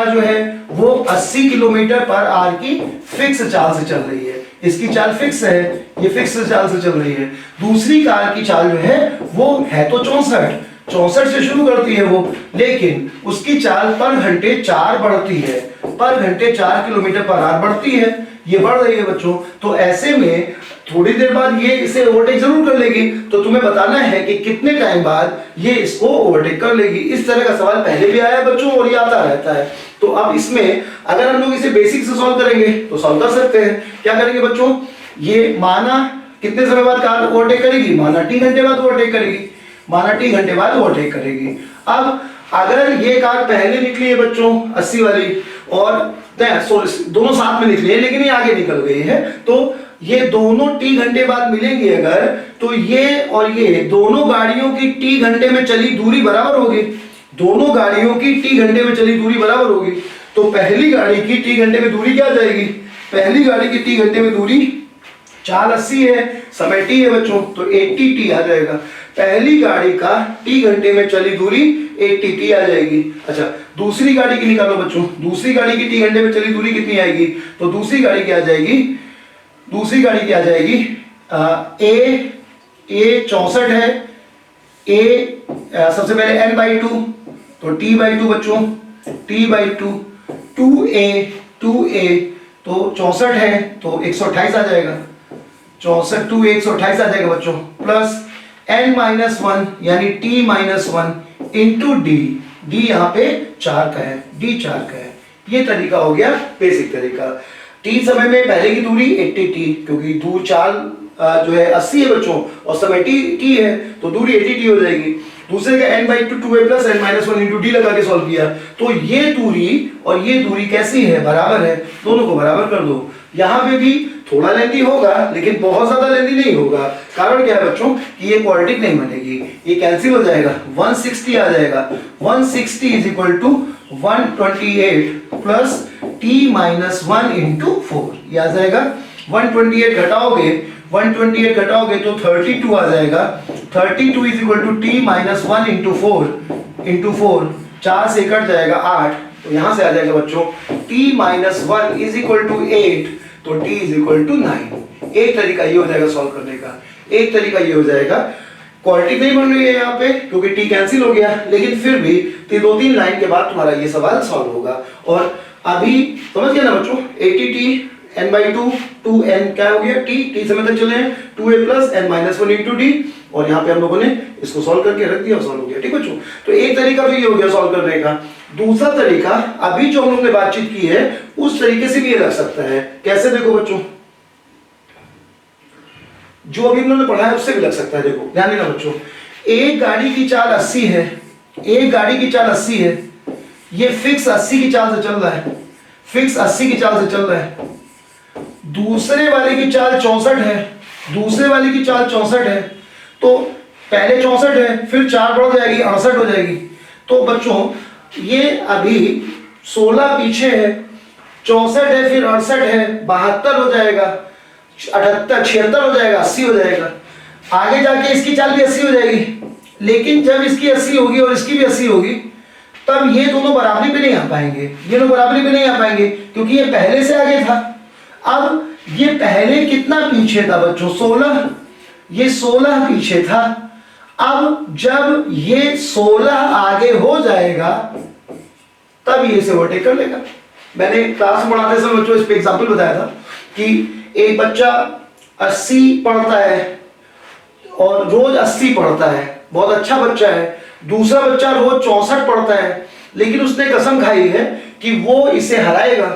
Speaker 1: जो है वो 80 किलोमीटर पर आवर की फिक्स चाल से चल रही है, इसकी चाल फिक्स है, ये फिक्स चाल से चल रही है। दूसरी कार की चाल जो है वो है तो 64 से शुरू करती है वो, लेकिन उसकी चाल पर घंटे 4 बढ़ती है, पर घंटे 4 किलोमीटर पर आवर बढ़ती है, ये बढ़ रही है बच्चों। तो ऐसे में थोड़ी देर बाद ये इसे ओवरटेक जरूर कर लेगी, तो तुम्हें बताना है कि कितने टाइम बाद ये इसको ओवरटेक कर लेगी। इस तरह का सवाल पहले भी आया है बच्चों और ये आता रहता है। तो अब इसमें अगर हम लोग इसे बेसिक से सॉल्व करेंगे तो सॉल्व कर सकते हैं। क्या करेंगे बच्चों, ये माना कितने समय बाद कार ओवरटेक करेगी, माना T घंटे बाद ओवरटेक करेगी, माना T घंटे बाद ओवरटेक करेगी। अब अगर ये कार पहले निकली है बच्चों 80 वाली और दोनों साथ में निकली है, लेकिन ये आगे निकल गई है, तो ये दोनों T घंटे बाद मिलेंगे अगर, तो ये और ये दोनों गाड़ियों की T घंटे में चली दूरी बराबर होगी, दोनों गाड़ियों की T घंटे में चली दूरी बराबर होगी। तो पहली गाड़ी की T घंटे में दूरी क्या आ जाएगी, पहली गाड़ी की T घंटे में दूरी चाल 80 है, समय T है बच्चों, तो 80T आ जाएगा। पहली गाड़ी का T घंटे में चली दूरी 80T आ जाएगी। अच्छा, दूसरी गाड़ी की निकालो बच्चों, दूसरी गाड़ी की T घंटे में चली दूरी कितनी आएगी, तो दूसरी गाड़ी की आ जाएगी A 64 है, सबसे पहले n/2, तो t/2 बच्चों, t/2, 2a तो 64 है तो 128 आ जाएगा, 64 2 128 आ जाएगा बच्चों, प्लस n-1 यानी t-1 इंटू d यहाँ पे 4 का है, d 4 का है। ये तरीका हो गया बेसिक तरीका। t समय में पहले की दूरी 80t, क्योंकि दूर चाल जो है 80 है बच्चों और समय t है, तो दूरी 80t हो जाएगी। दूसरे का n/2 2a plus n-1 into d लगा के सॉल्व किया, तो ये दूरी और ये दूरी कैसी है, बराबर है, दोनों को बराबर कर दो। यहाँ पे भी थोड़ा लेंथी होगा लेकिन बहुत ज्यादा लेंथी नहीं होगा। कारण क्या है बच्चों कि ये क्वाड्रेटिक नहीं बनेगी, ये कैंसिल हो जाएगा, 160 आ जाएगा। 160 is equal to 128 plus t-1 into 4, ये आ जाएगा। 128 घटाओगे तो 32 आ जाएगा। 32 is equal to t-1 into 4 4 से कट जाएगा 8, तो यहां से आ जाएगा बच्चों t-1 इज इक्वल टू 8, तो t इज इक्वल टू 9। एक तरीका ये हो जाएगा सॉल्व करने का, एक तरीका ये हो जाएगा। क्वाड्रेटिक नहीं बन रही है यहाँ पे क्योंकि t कैंसिल हो गया, लेकिन फिर भी 2-3 लाइन के बाद तुम्हारा ये सवाल सॉल्व होगा। और अभी समझ गया ना बच्चों, 80t n/2 2n क्या हो गया, t समय तक चले हैं, 2a plus n-1 into d, और यहाँ पे हम लोगों ने इसको सॉल्व करके रख दिया और सॉल्व हो गया। ठीक बच्चों, तो एक तरीका तो ये हो गया सॉल्व करने का। दूसरा तरीका अभी जो हम लोगों ने बातचीत की है उस तरीके से भी ये लग सकता है। कैसे, देखो बच्चों, जो अभी हम लोगों ने पढ़ा है उससे भी लग सकता है। देखो ध्यान देना बच्चों, एक गाड़ी की चाल 80 है, एक गाड़ी की चाल 80 है, ये फिक्स 80 की चाल से चल रहा है, फिक्स 80 की चाल से चल रहा है। दूसरे वाले की चाल 64 है, दूसरे वाले की चाल 64 है, तो पहले 64 है फिर 4 बढ़ जाएगी 68 हो जाएगी। तो बच्चों ये अभी 16 पीछे है, 64 है फिर 68 है, 72 हो जाएगा, 78 76 हो जाएगा, 80 हो जाएगा। आगे जाके इसकी चाल भी 80 हो जाएगी, लेकिन जब इसकी 80 होगी और इसकी भी 80 होगी तब ये दोनों बराबरी पे नहीं आ पाएंगे, ये दोनों बराबरी पे नहीं आ पाएंगे क्योंकि ये पहले से आगे था। अब ये पहले कितना पीछे था बच्चों, 16, ये 16 पीछे था। अब जब ये 16 आगे हो जाएगा तब ये इसे ओवरटेक कर लेगा। मैंने क्लास में पढ़ाते समय बच्चों इस पे एग्जांपल बताया था कि एक बच्चा 80 पढ़ता है और रोज 80 पढ़ता है, बहुत अच्छा बच्चा है। दूसरा बच्चा रोज 64 पढ़ता है, लेकिन उसने कसम खाई है कि वो इसे हराएगा,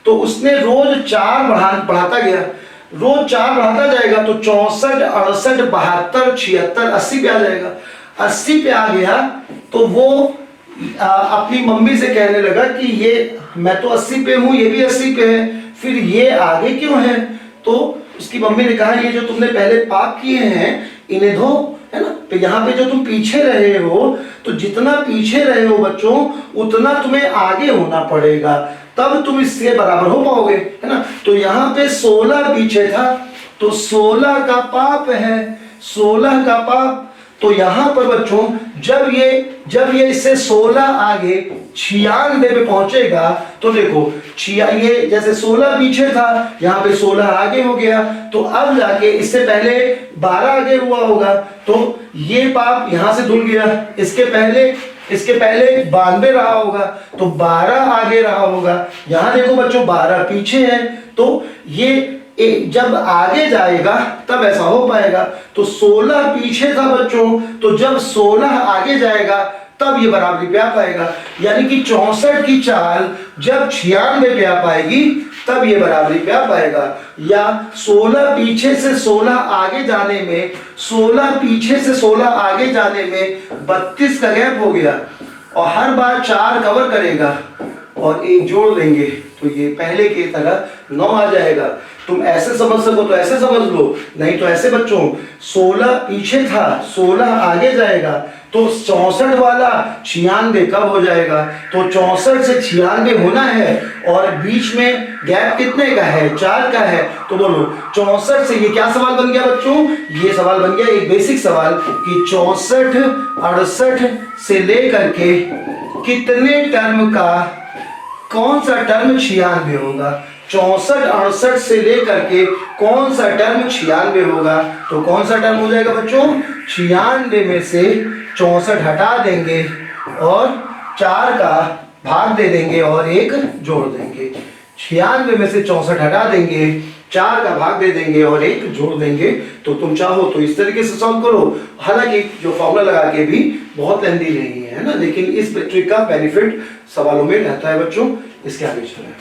Speaker 1: तो उसने रोज 4 बढ़ाता गया, रोज 4 बढ़ाता जाएगा तो 64, 68, 72, 76, 80 पे आ जाएगा। 80 पे आ गया तो वो अपनी मम्मी से कहने लगा कि ये मैं तो 80 पे हूं, ये भी 80 पे है, फिर ये आगे क्यों है? तो उसकी मम्मी ने कहा ये जो तुमने पहले पाप किए हैं इन्हें धो, है ना। तो यहाँ पे जो तुम पीछे रहे हो, तो जितना पीछे रहे हो बच्चों उतना तुम्हें आगे होना पड़ेगा, तब तुम इससे बराबर हो पाओगे, है ना। तो यहाँ पे 16 पीछे था तो 16 का पाप है, 16 का पाप। तो यहां पर बच्चों जब ये इससे 16 आगे 96 पे पहुंचेगा तो देखो ये जैसे 16 पीछे था, यहाँ पे 16 आगे हो गया, तो अब जाके इससे पहले 12 आगे हुआ होगा, तो ये पाप यहां से धुल गया। इसके पहले 92 रहा होगा तो 12 आगे रहा होगा। यहां देखो बच्चों 12 पीछे है, तो ये जब आगे जाएगा तब ऐसा हो पाएगा। तो 16 पीछे था बच्चों, तो जब 16 आगे जाएगा तब ये बराबरी पे आ पाएगा। यानी कि 64 की चाल जब 96 पे आ पाएगी तब ये बराबरी पे आ पाएगा। या 16 पीछे से 16 आगे जाने में, 16 पीछे से 16 आगे जाने में 32 का गैप हो गया, और हर बार 4 कवर करेगा और 1 जोड़ देंगे तो ये पहले की तरह 9 आ जाएगा। तुम ऐसे समझ सको तो ऐसे समझ लो, नहीं तो ऐसे बच्चों 16 पीछे था 16 आगे जाएगा तो 64 वाला 96 कब हो जाएगा? तो 64 से 96 होना है और बीच में गैप कितने का है? 4 का है। तो बोलो 64 से ये क्या सवाल बन गया बच्चों? ये सवाल बन गया एक बेसिक सवाल कि 64 68 से लेकर के कितने टर्म का कौन सा टर्म 96 होगा? 64 68 से लेकर के कौन सा टर्म 96 होगा? तो कौन सा टर्म हो जाएगा बच्चों? 96 में से 64 हटा देंगे और 4 का भाग दे देंगे और 1 जोड़ देंगे। 96 में से 64 हटा देंगे, 4 का भाग दे देंगे और 1 जोड़ देंगे। तो तुम चाहो तो इस तरीके से सॉल्व करो, हालांकि जो फॉर्मूला लगा के भी बहुत लेंथी नहीं है ना, लेकिन इस ट्रिक का बेनिफिट सवालों में रहता है बच्चों। इसके आगे चलें,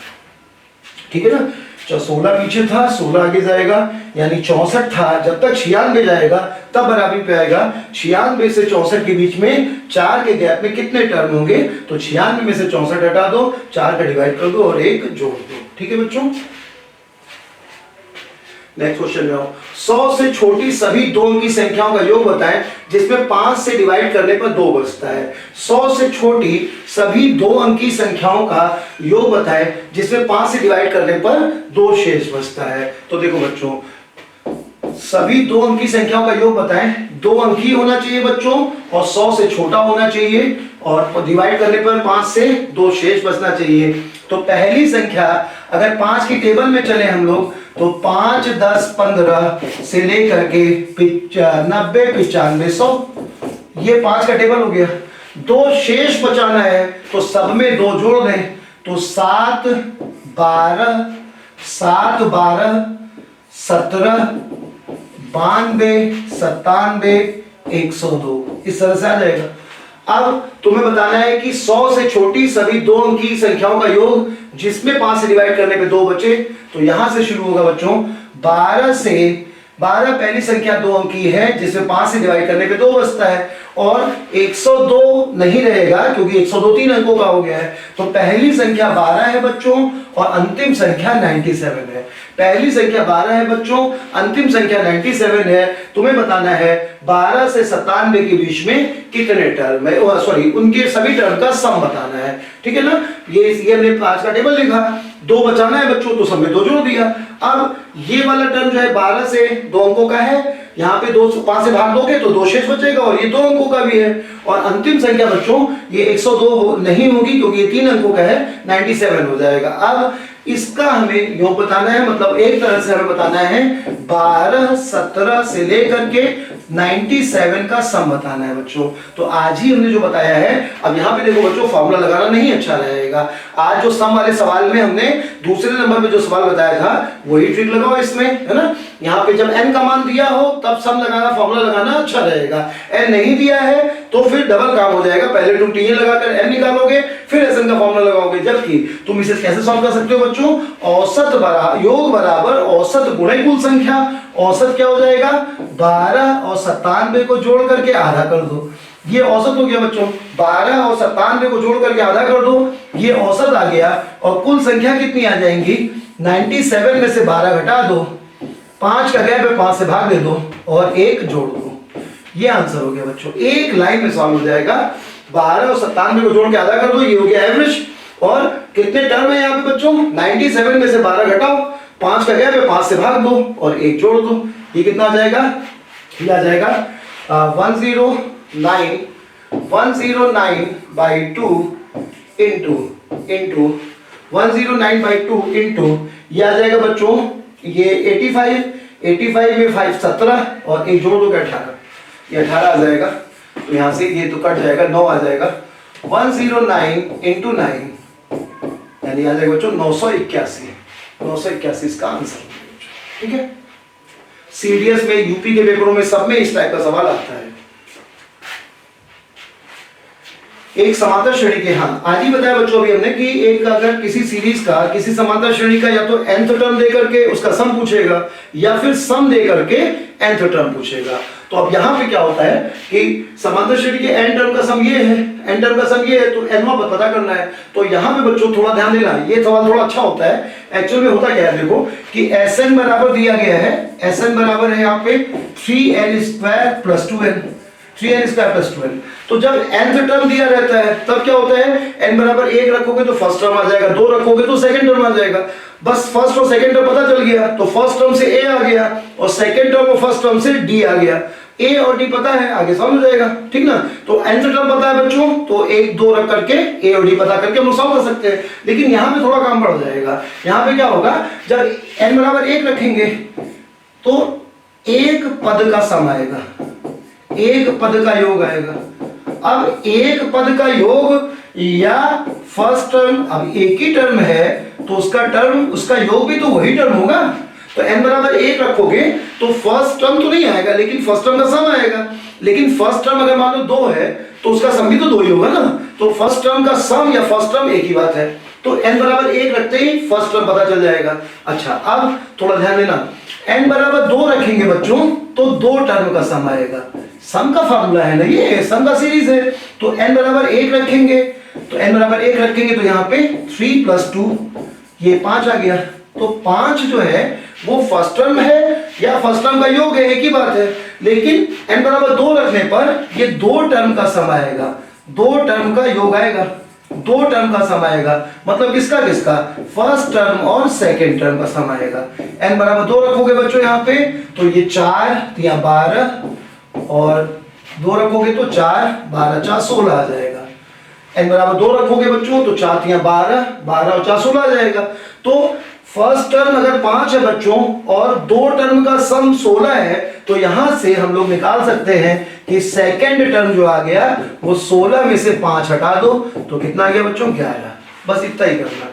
Speaker 1: ठीक है ना। 16 पीछे था 16 आगे जाएगा, यानी 64 था, जब तक 96 जाएगा तब बराबरी पे आएगा। 96 से 64 के बीच में 4 के गैप में कितने टर्म होंगे? तो 96 में से 64 हटा दो, 4 का डिवाइड कर दो और 1 जोड़ दो। ठीक है बच्चों, नेक्स्ट क्वेश्चन में आओ। 100 से छोटी सभी 2 अंकी संख्याओं का योग बताएं जिसमें 5 से डिवाइड करने पर 2 बचता है। 100 से छोटी सभी 2 अंकी संख्याओं का योग बताएं जिसमें 5 से डिवाइड करने पर 2 शेष बचता है। तो देखो बच्चों, सभी 2 अंकी संख्याओं का योग बताएं, 2 अंकी होना चाहिए बच्चों और 100 से छोटा होना चाहिए और डिवाइड करने पर 5 से 2 शेष बचना चाहिए। तो पहली संख्या अगर 5 की टेबल में चले हम लोग तो 5 10 15 से लेकर के 90 95 100, ये 5 का टेबल हो गया। 2 शेष बचाना है तो सब में 2 जोड़ दें, तो 7 12 7 12 17 92 97 102, इस तरह से आ जाएगा। अब तुम्हें बताना है कि 100 से छोटी सभी 2 अंकी संख्याओं का योग जिसमें 5 से डिवाइड करने पे 2 बचे। तो यहां से शुरू होगा बच्चों, 12 से 12 पहली संख्या 2 अंकी है जिसमें 5 से डिवाइड करने पे 2 बचता है, और 102 नहीं रहेगा क्योंकि 102 3 अंकों का हो गया है। तो पहली संख्या 12 है बच्चों और अंतिम संख्या 97 है। पहली संख्या 12 है बच्चों, अंतिम संख्या 97 है। तुम्हें बताना है 12 से 97 के बीच में कितने टर्म है, सॉरी उनके सभी टर्म का सम बताना है। ठीक है ना, ये हमने 5 का टेबल लिखा, दो बचाना है बच्चों, तो सब में दो जोड़ दिया। अब ये वाला टर्म जो है 12 से 2 अंकों का है, यहाँ पे 5 से भाग दोगे तो 2 शेष बचेगा, और ये 2 अंकों का भी है। और अंतिम संख्या बच्चों ये 102 नहीं होगी, क्योंकि ये 3 अंकों का है, 97 हो जाएगा। अब इसका हमें योग बताना है, मतलब एक तरह से हमें बताना है 12, 17 से लेकर के 97 का सम बताना है बच्चों। तो आज ही हमने जो बताया है, अब यहाँ पे देखो बच्चों फॉर्मूला लगाना नहीं अच्छा रहेगा। आज जो सम वाले सवाल में हमने दूसरे नंबर पे जो सवाल बताया था वही ट्रिक लगाओ इसमें, है ना। यहाँ पे जब n का मान दिया हो तब सम लगाना, फॉर्मूला लगाना अच्छा रहेगा। n नहीं दिया है तो फिर डबल काम हो जाएगा, पहले तुम t लगाकर n निकालोगे, फिर sn का फॉर्मूला लगाओगे। जबकि तुम इसे कैसे सॉल्व कर सकते हो बच्चों, औसत योग बराबर औसत गुणे कुल संख्या। औसत क्या हो जाएगा, 12 और 97 को जोड़ करके आधा कर दो, ये औसत हो गया बच्चों। 12 और 97 को जोड़ करके आधा कर दो, ये औसत आ गया। और कुल संख्या कितनी आ जाएंगी, 97 में से 12 घटा दो, 5 का गैप है, 5 से भाग दे दो और 1 जोड़ दो। ये आंसर हो गया बच्चों, एक लाइन में सॉल्व हो जाएगा। 12 और 97 को जोड़ के आधा कर दो, ये हो गया एवरेज। और कितने टर्म है यहाँ पे बच्चों, 97 में से 12 घटाओ, 5 का गैप है, 5 से भाग दो और 1 जोड़ दो। ये कितना आ जाएगा, ये आ जाएगा 109 by 2 इंटू 109/2 इंटू ये आ जाएगा बच्चों, ये 85 में 5 17 और 1 जोड़ दो 18, ये 18 आ जाएगा। तो यहाँ से ये तो कट जाएगा, 9 आ जाएगा। 109 इंटू 9 यानी आ जाएगा बच्चों 981 इसका आंसर। ठीक है, सीडीएस में, यूपी के पेपरों में, सब में इस टाइप का सवाल आता है। एक समांतर श्रेणी के, हाँ आज ही बताया बच्चों अभी हमने कि एक अगर किसी सीरीज का, किसी समांतर श्रेणी का या तो nth टर्म दे करके उसका सम पूछेगा या फिर सम दे करके nth टर्म पूछेगा। तो अब यहाँ पे क्या होता है कि समांतर श्रेणी के n टर्म का सम ये है, n टर्म का सम ये है, तो n पता करना है। तो यहाँ पे बच्चों थोड़ा ध्यान देना, ये सवाल थोड़ा अच्छा होता है। एक्चुअल में होता क्या है देखो कि Sn बराबर दिया गया है, Sn बराबर है यहाँ पे 3n² + 2n, 3n² + 2n। तो जब nth टर्म दिया रहता है तब क्या होता है, n बराबर 1 रखोगे तो फर्स्ट टर्म आ जाएगा, 2 रखोगे तो सेकंड टर्म आ जाएगा। बस फर्स्ट और सेकंड टर्म पता चल गया, तो फर्स्ट टर्म से a आ गया और सेकंड टर्म और फर्स्ट टर्म से d आ गया। a और d पता है, आगे सॉल्व हो जाएगा, ठीक ना। तो nth टर्म पता है बच्चों, तो 1 2 रख करके a और d पता करके हम लोग सॉल्व कर सकते हैं। लेकिन यहाँ पे थोड़ा काम बढ़ जाएगा। यहाँ पे क्या होगा, जब n बराबर 1 रखेंगे तो एक पद का सम आएगा, एक पद का योग आएगा। अब एक पद का योग या फर्स्ट टर्म, अब एक ही टर्म है तो उसका योग भी तो वही टर्म होगा। तो n बराबर 1 रखोगे तो फर्स्ट टर्म तो नहीं आएगा, लेकिन फर्स्ट टर्म का सम आएगा। लेकिन फर्स्ट टर्म अगर मान लो 2 है तो उसका सम भी तो 2 ही होगा ना। तो फर्स्ट टर्म का सम या फर्स्ट टर्म एक ही बात है। तो n बराबर 1 रखते ही फर्स्ट टर्म पता चल जाएगा। अच्छा, अब थोड़ा ध्यान देना, n बराबर 2 रखेंगे बच्चों तो 2 टर्म का सम आएगा। सम का फार्मूला है ना, ये सम का सीरीज है। तो n बराबर 1 रखेंगे तो यहाँ पे 3 + 2 ये 5 आ गया। तो 5 जो है वो फर्स्ट टर्म है या फर्स्ट टर्म का योग है, एक ही बात है। लेकिन n बराबर 2 रखने पर ये 2 टर्म का सम आएगा, 2 टर्म का योग आएगा, 2 टर्म का सम आएगा। मतलब किसका, फर्स्ट टर्म और सेकंड टर्म का सम आएगा। n बराबर 2 रखोगे बच्चों यहाँ पे तो ये 4 या 12 और 2 रखोगे तो 4 12 4 16 आ जाएगा। n बराबर 2 रखोगे बच्चों तो 4 या 12 12 और 4 16 आ जाएगा। तो फर्स्ट टर्म अगर 5 है बच्चों और 2 टर्म का सम 16 है तो यहां से हम लोग निकाल सकते हैं कि सेकंड टर्म जो आ गया वो 16 में से 5 हटा दो तो कितना आ गया बच्चों, 11। बस इतना ही करना था।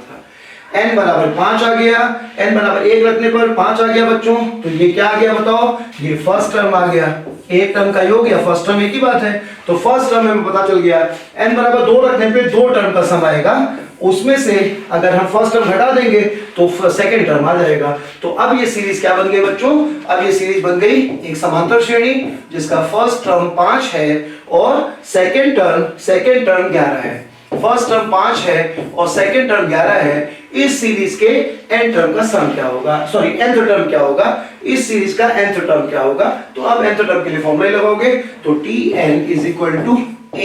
Speaker 1: n बराबर 5 आ गया, n बराबर 1 रखने पर 5 आ गया बच्चों। तो ये क्या आ गया बताओ, ये फर्स्ट टर्म आ गया। एक टर्म का योग या फर्स्ट टर्म एक ही बात है। तो फर्स्ट टर्म हमें पता चल गया। n बराबर 2 रखने पे 2 टर्म का सम आएगा, उसमें से अगर हम फर्स्ट टर्म हटा देंगे तो सेकंड टर्म आ जाएगा। तो अब ये सीरीज क्या बन गई बच्चों, अब ये सीरीज बन गई एक समांतर श्रेणी जिसका फर्स्ट टर्म 5 है और सेकंड टर्म 11 है। फर्स्ट टर्म 5 है और सेकंड टर्म 11 है। इस सीरीज के n टर्म का सम क्या होगा, सॉरी nth टर्म क्या होगा, इस सीरीज का nth टर्म क्या होगा। तो अब nth टर्म के लिए फॉर्मूला लगाओगे तो Tn = a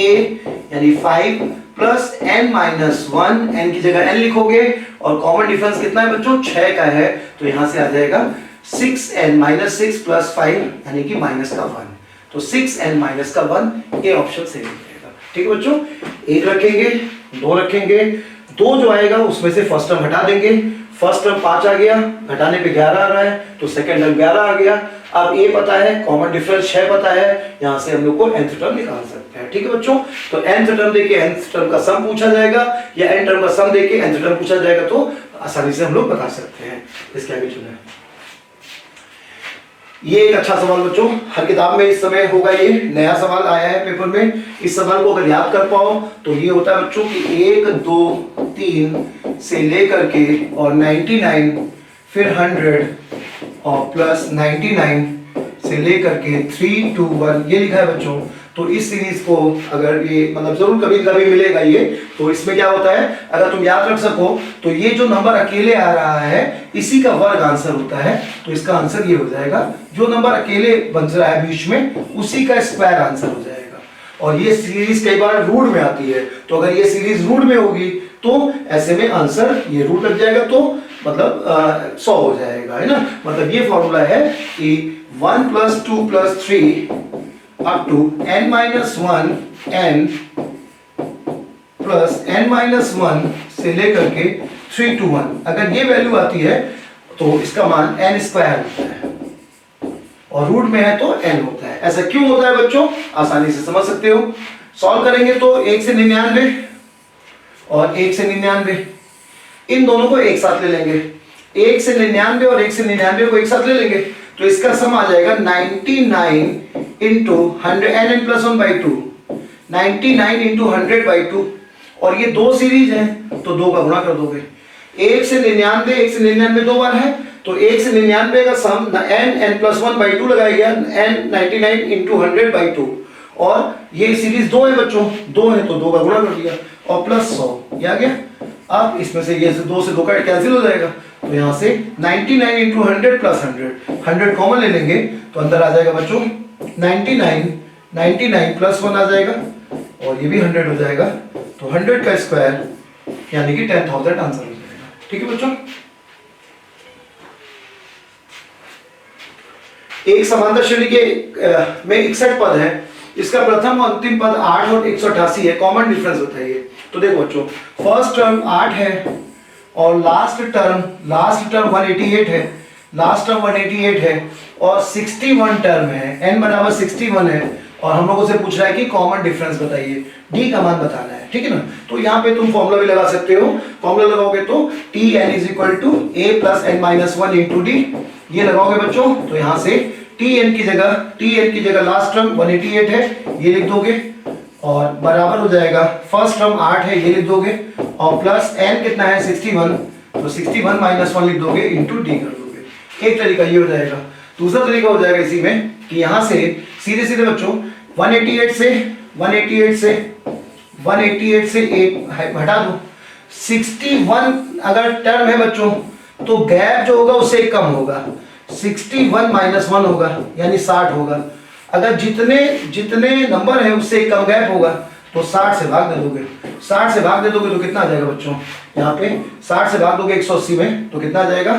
Speaker 1: यानी 5 प्लस n माइनस 1, n की जगह n लिखोगे और कॉमन डिफरेंस कितना है बच्चों 6 का है, तो यहां से आ जाएगा 6n माइनस 6 प्लस 5 यानी कि माइनस का 1, तो 6n माइनस का 1 ये ऑप्शन सही हो जाएगा। ठीक है बच्चों, 1 रखेंगे, 2 रखेंगे, 2 जो आएगा उसमें से फर्स्ट टर्म हटा देंगे, फर्स्ट टर्म 5 आ गया, घटाने पे 11 आ रहा है तो सेकंड टर्म 11 आ गया। अब a पता है, कॉमन डिफरेंस 6 पता है, यहां से हम लोग को nth टर्म निकाल सकते हैं। ठीक है बच्चों, तो nth टर्म देके nth टर्म का सम पूछा जाएगा या n टर्म का सम देके nth टर्म पूछा जाएगा तो आसानी से हम लोग बता सकते हैं। इसके आगे चुने, ये एक अच्छा सवाल बच्चों, हर किताब में इस समय होगा, ये नया सवाल आया है पेपर में। इस सवाल को अगर याद कर पाओ तो ये होता है बच्चों कि 1 2 3 से लेकर के और 99 फिर 100 और प्लस 99 से लेकर के 3 2 1 ये लिखा है बच्चों। तो इस सीरीज को अगर ये मतलब जरूर कभी कभी मिलेगा ये, तो इसमें क्या होता है अगर तुम याद रख सको तो ये जो नंबर अकेले आ रहा है इसी का वर्ग आंसर होता है, तो इसका आंसर ये हो जाएगा, जो नंबर अकेले बन रहा है बीच में उसी का स्क्वायर आंसर हो जाएगा। और ये सीरीज कई बार रूट में आती है, तो अगर ये सीरीज रूट में होगी तो ऐसे में आंसर ये रूट लग जाएगा, तो मतलब 100 हो जाएगा, है ना। मतलब ये फॉर्मूला है कि 1 + 2 + 3 up to n minus 1 n plus n minus 1 से लेकर के 3 to 1, अगर ये वैल्यू आती है तो इसका मान n स्क्वायर होता है और रूट में है तो n होता है। ऐसा क्यों होता है बच्चों, आसानी से समझ सकते हो। सॉल्व करेंगे तो 1 से 99 और 1 से 99 इन दोनों को एक साथ ले लेंगे, 1 से 99 और 1 से 99 को एक साथ ले लेंगे तो इसका सम आ जाएगा 99 इंटू 100 n + 1/2, 99 इंटू 100/2। और ये दो सीरीज है तो 2 का गुणा कर दोगे, 1 से 99 2 बार है तो 1 से 99 का सम n + 1/2 लगाया गया, n 99 इंटू 100/2 और ये सीरीज 2 है बच्चों, 2 है तो 2 का गुणा कर दिया और प्लस 100 ये आ गया। अब इसमें से ये 2 से 2 का कैंसिल हो जाएगा, तो यहाँ से 99 इंटू 100 प्लस 100 कॉमन ले लेंगे तो अंदर आ जाएगा बच्चों 99 प्लस 1 आ जाएगा और ये भी 100 हो जाएगा, तो 100 का स्क्वायर यानी कि 10,000 आंसर हो जाएगा। ठीक है बच्चों, एक समांतर श्रेणी के में 61 पद है, इसका प्रथम और अंतिम पद 8 और 188 है, कॉमन डिफरेंस होता है ये। तो देखो बच्चों, फर्स्ट टर्म 8 है और लास्ट टर्म 188 है, लास्ट टर्म 188 है और 61 टर्म है, n बराबर 61 है और हम लोगों से पूछ रहा है कि कॉमन डिफरेंस बताइए, d का मान बताना है। ठीक है ना, तो यहाँ पे तुम फॉर्मूला भी लगा सकते हो, फॉर्मूला लगाओगे तो Tn = a + n - 1 × d ये लगाओगे बच्चों, तो यहाँ से Tn की जगह लास्ट टर्म 188 है ये लिख दोगे और बराबर हो जाएगा फर्स्ट टर्म 8 है ये लिख दोगे और प्लस n कितना है 61, तो 61 - 1 लिख दोगे इंटू d कर दोगे। एक तरीका ये हो जाएगा। दूसरा तरीका हो जाएगा इसी में कि यहाँ से सीधे सीधे बच्चों 188 से 8 हटा दो, 61 अगर टर्म है बच्चों तो गैप जो होगा उससे कम होगा, 61 - 1 होगा यानी 60 होगा। अगर जितने नंबर है उससे कम गैप होगा तो 60 से भाग दे दोगे, 60 से भाग दे दोगे तो कितना आ जाएगा बच्चों, यहाँ पे 60 से भाग दोगे 180 में तो कितना आ जाएगा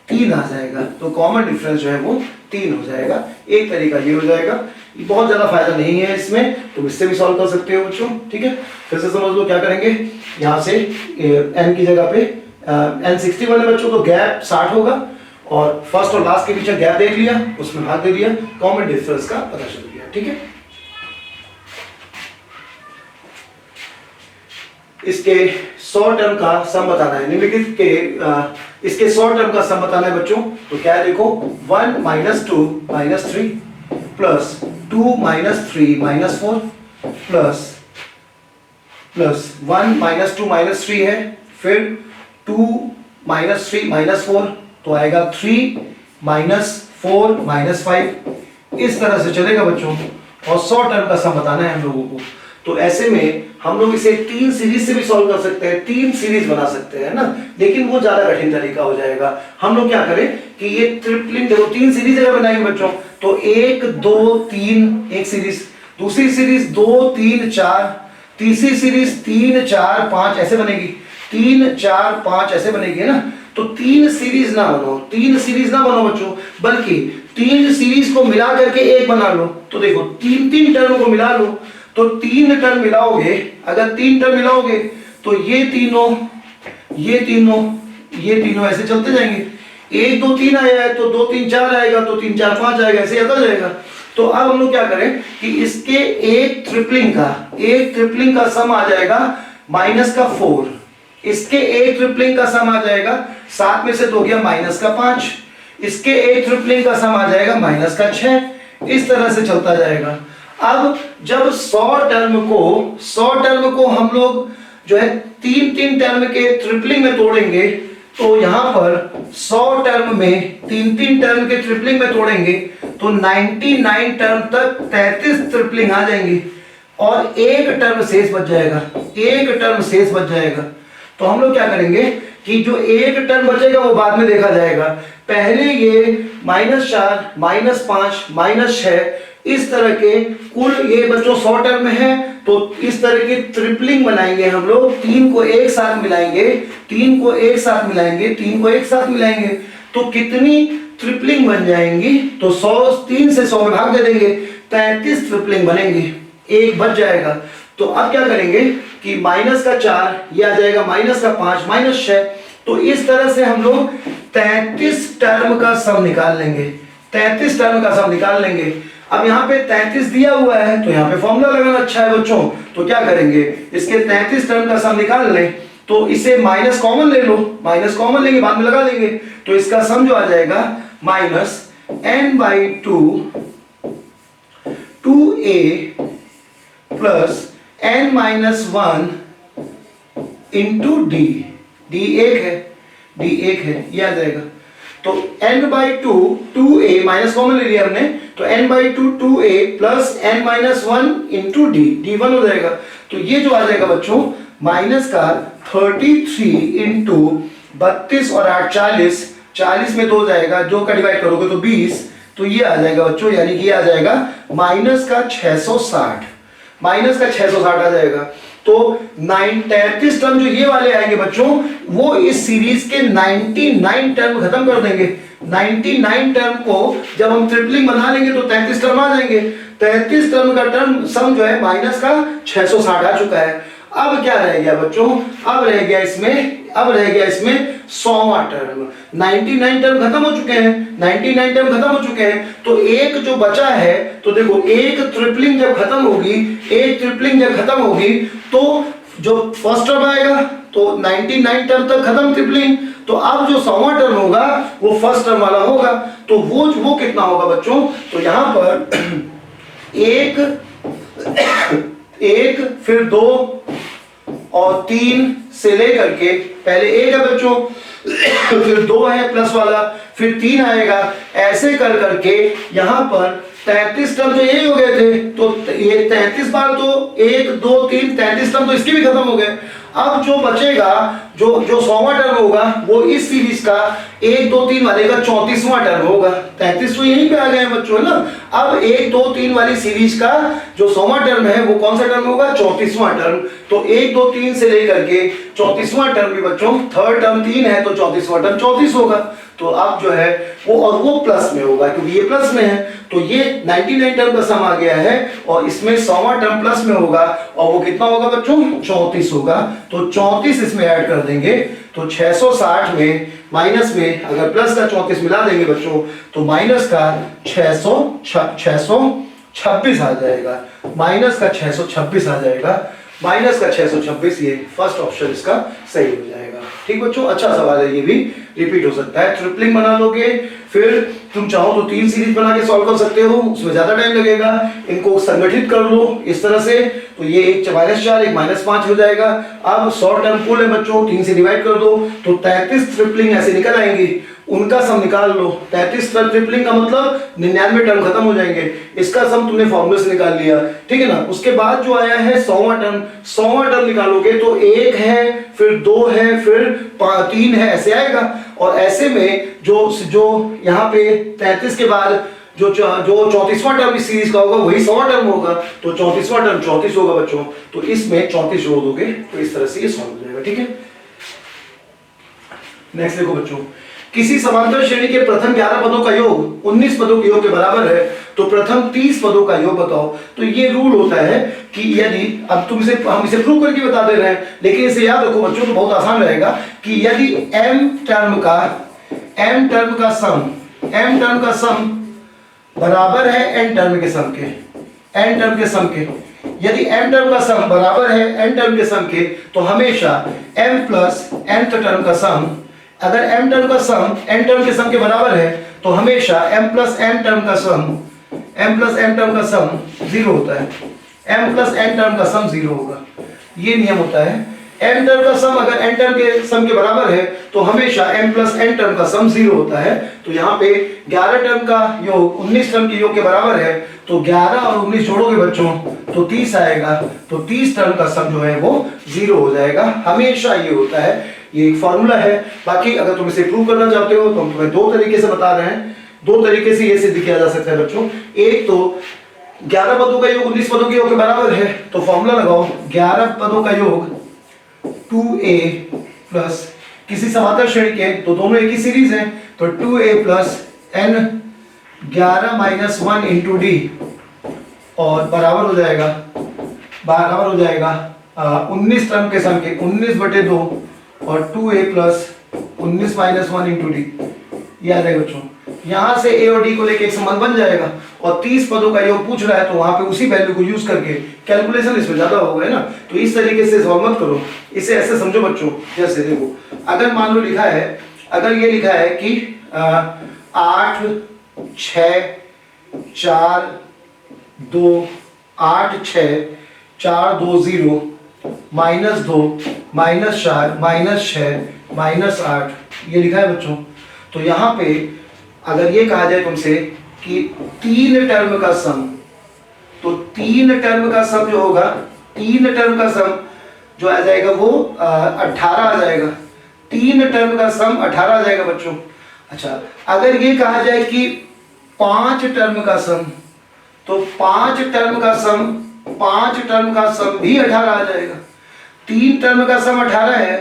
Speaker 1: 3 आ जाएगा, तो कॉमन डिफरेंस जो है वो 3 हो जाएगा। एक तरीका ये हो जाएगा, ये बहुत ज्यादा फायदा नहीं है इसमें, तो इससे भी सॉल्व कर सकते हो बच्चों। ठीक है, फिर से समझ लो क्या करेंगे, यहाँ से n की जगह पे n 61 है बच्चों तो गैप 60 होगा और फर्स्ट और लास्ट के बीच गैप देख लिया, उसमें भाग दे दिया, कॉमन डिफरेंस का पता चल गया। ठीक है, इसके 100 टर्म का सम बताना है, निम्नलिखित के इसके 100 टर्म का सम बताना है बच्चों। तो क्या है देखो, 1 - 2 - 3 प्लस 2 - 3 - 4 प्लस 1 - 2 - 3 है, फिर 2 - 3 - 4 तो आएगा 3 - 4 - 5, इस तरह से चलेगा बच्चों। और 100 टर्म का सम बताना है हम लोगों को, तो ऐसे में हम लोग इसे 3 सीरीज से भी सॉल्व कर सकते हैं, 3 सीरीज बना सकते हैं ना, लेकिन वो ज्यादा कठिन तरीका हो जाएगा। हम लोग क्या करें कि ये ट्रिपलिंग देखो 3 सीरीज अगर बनाएंगे बच्चों तो 1 2 3 एक सीरीज, दूसरी सीरीज 2 3 4, तीसरी सीरीज 3 4 5 ऐसे बनेगी, 3 4 5 ऐसे बनेगी, है ना। तो 3 सीरीज ना बनो, 3 सीरीज ना बनो बच्चों, बल्कि 3 सीरीज को मिला करके एक बना लो। तो देखो 3 टर्म को मिला लो, तो 3 टर्म मिलाओगे, अगर 3 टर्म मिलाओगे तो ये तीनों ऐसे चलते जाएंगे। 1 2 3 आया है तो 2 3 4 आएगा, तो 3 4 5 आएगा, ऐसे आता जाएगा। तो अब हम लोग क्या करें कि इसके एक ट्रिपलिंग का सम आ जाएगा -4, इसके एक ट्रिपलिंग का सम आ जाएगा 7 में से 2 गया -5, इसके एक ट्रिपलिंग का सम आ जाएगा -6, इस तरह से चलता जाएगा। अब जब 100 टर्म को हम लोग जो है 3 टर्म के ट्रिपलिंग में तोड़ेंगे, तो यहां पर 100 टर्म में 3 टर्म के ट्रिपलिंग में तोड़ेंगे तो 99 टर्म तक 33 ट्रिपलिंग आ जाएंगी और एक टर्म शेष बच जाएगा। तो हम लोग क्या करेंगे कि जो एक टर्म बचेगा वो बाद में देखा जाएगा, पहले ये -4 -5 -6 इस तरह के कुल ये बच्चों 100 टर्म है, तो इस तरह की ट्रिपलिंग बनाएंगे हम लोग। 3 को एक साथ मिलाएंगे तो कितनी ट्रिपलिंग बन जाएंगी, तो 3 से 100 में भाग दे देंगे, 33 ट्रिपलिंग बनेंगी, एक बच जाएगा। तो अब क्या करेंगे कि -4 ये आ जाएगा, -5 -6, तो इस तरह से हम लोग 33 टर्म का सम निकाल लेंगे। अब यहाँ पे 33 दिया हुआ है तो यहाँ पे फॉर्मूला लगाना अच्छा है बच्चों। तो क्या करेंगे, इसके 33 टर्म का सम निकाल लें, तो इसे माइनस कॉमन ले लो, बाद में लगा लेंगे। तो इसका सम जो आ जाएगा -n/2 2a plus n-1 into d। d 1 है, ये आ जाएगा। तो n/2 2a माइनस कॉमन ले लिया हमने, तो n/2 2a plus n-1 into d, d1 हो जाएगा। तो ये जो आ जाएगा बच्चों माइनस का 33 इंटू 32 और 8 40 में 2 जाएगा, जो का डिवाइड करोगे तो 20, तो ये आ जाएगा बच्चों, यानी कि ये आ जाएगा -660 आ जाएगा। तो 33 टर्म जो ये वाले आएंगे बच्चों, वो इस सीरीज के 99 टर्म खत्म कर देंगे। 99 टर्म को जब हम ट्रिपलिंग बना लेंगे तो 33 टर्म आ जाएंगे। 33 टर्म का टर्म सम जो है -660 आ चुका है। अब क्या रह गया बच्चों, अब रह गया इसमें 100वां टर्म। 99 टर्म खत्म हो चुके हैं, तो एक जो बचा है, तो देखो एक ट्रिपलिंग जब खत्म होगी तो जो फर्स्ट टर्म आएगा तो 99 टर्म तक खत्म ट्रिपलिंग, तो अब जो 100वां टर्म होगा वो फर्स्ट टर्म वाला होगा। तो वो कितना होगा बच्चों, तो यहां पर एक फिर 2 और 3 से लेकर के, पहले 1 है बच्चों, फिर 2 है प्लस वाला, फिर 3 आएगा, ऐसे कर करके यहाँ पर 33 टर्म तो यही हो गए थे। तो ये 33 बार तो 1 2 3 33 टर्म तो इसके भी खत्म हो गए। अब जो बचेगा, जो 100वां टर्म होगा, वो इस सीरीज का 1 2 3 वाले का 34वां टर्म होगा। 33 तो यहीं पे आ गए बच्चों, है ना। अब 1 2 3 वाली सीरीज का जो 100वां टर्म है वो कौन सा टर्म होगा, 34वां टर्म। तो 1 2 3 से लेकर के 34वां टर्म भी बच्चों, थर्ड टर्म 3 है तो 34वां टर्म 34 होगा। तो अब जो है वो प्लस में होगा, क्योंकि ये प्लस में है, तो ये 99 टर्म का सम आ गया है और इसमें 100वां टर्म प्लस में होगा, और वो कितना होगा बच्चों, 34 होगा। तो 34 इसमें ऐड कर देंगे, तो 660 में माइनस में अगर प्लस का 34 मिला देंगे बच्चों, तो माइनस का 626 आ जाएगा, -626 ये फर्स्ट ऑप्शन इसका सही हो जाएगा। ठीक बच्चों, अच्छा सवाल है, ये भी रिपीट हो सकता है। ट्रिपलिंग बना लोगे, फिर तुम चाहो तो 3 सीरीज बना के सॉल्व कर सकते हो, उसमें ज्यादा टाइम लगेगा। इनको संगठित कर लो इस तरह से, तो ये एक -4 एक -5 हो जाएगा। अब 100 टर्म कुल है बच्चों, 3 से डिवाइड कर दो तो 33 ट्रिपलिंग ऐसे निकल आएंगी, उनका सम निकाल लो। 33 टर्म ट्रिपलिंग का मतलब 99 टर्म खत्म हो जाएंगे, इसका सम तुमने फॉर्मूले से निकाल लिया, ठीक है ना। उसके बाद जो आया है 100वां टर्म निकालोगे तो 1 है, फिर 2 है, फिर 3 है, ऐसे आएगा। और ऐसे में जो यहाँ पे 33 के बाद जो 34वां टर्म इस सीरीज का होगा वही 100वां टर्म होगा, तो 34वां टर्म 34 होगा बच्चों, तो इसमें 34 जोड़ दोगे तो इस तरह से ये सॉल्व हो जाएगा। ठीक है, नेक्स्ट देखो बच्चों, किसी समांतर श्रेणी के प्रथम 11 पदों का योग 19 पदों के योग के बराबर है, तो प्रथम 30 पदों का योग बताओ। तो ये रूल होता है कि यदि, अब हम इसे प्रूव करके बता दे रहे हैं, लेकिन इसे याद रखो बच्चों, तो बहुत आसान रहेगा कि यदि m टर्म का सम बराबर है n टर्म के सम के, यदि m टर्म का सम बराबर है n टर्म के सम के, तो हमेशा m प्लस nth टर्म का सम, अगर m टर्म का सम n टर्म के सम के बराबर है तो हमेशा m प्लस n टर्म का सम 0 होता है, m प्लस n टर्म का सम 0 होगा, ये नियम होता है। m टर्म का सम अगर n टर्म के सम के बराबर है तो हमेशा m प्लस n टर्म का सम 0 होता है। तो यहाँ पे 11 टर्म का योग 19 टर्म के योग के बराबर है, तो 11 और 19 जोड़ोगे बच्चों तो 30 आएगा, तो 30 टर्म का सम जो है वो 0 हो जाएगा, हमेशा ये होता है, ये एक फॉर्मूला है। बाकी अगर तुम इसे प्रूव करना चाहते हो तो हम तुम्हें दो तरीके से बता रहे हैं, दो तरीके से ये सिद्ध किया जा सकता है बच्चों। एक तो 11 पदों का योग 19 पदों के योग के बराबर है, तो फॉर्मूला लगाओ 11 पदों का योग 2a प्लस किसी समांतर श्रेणी के, तो दोनों एक ही सीरीज है, तो 2a plus n 11 minus 1 into D, और बराबर हो जाएगा 19 टर्म के सम के 19/2 और 2a plus 19 minus 1 into D, याद है बच्चों। यहां से a और d को लेके एक संबंध बन जाएगा, और 30 पदों का योग पूछ रहा है तो वहां पे उसी वैल्यू को यूज करके कैलकुलेशन इसमें ज्यादा होगा, है ना। तो इस तरीके से सॉल्व मत करो, इसे ऐसे समझो बच्चों, जैसे देखो अगर मान लो लिखा है, अगर ये लिखा है कि 8 6 4 2 8 6 4 2 0 -2 -4 -6 -8 ये लिखा है बच्चों। तो यहाँ पे अगर ये कहा जाए तुमसे कि 3 टर्म का सम, तो 3 टर्म का सम जो होगा, 3 टर्म का सम जो आ जाएगा वो 18 आ जाएगा, 3 टर्म का सम 18 आ जाएगा बच्चों। अच्छा, अगर ये कहा जाए कि 5 टर्म का सम, तो 5 टर्म का सम भी 18 आ जाएगा। 3 टर्म का सम 18 है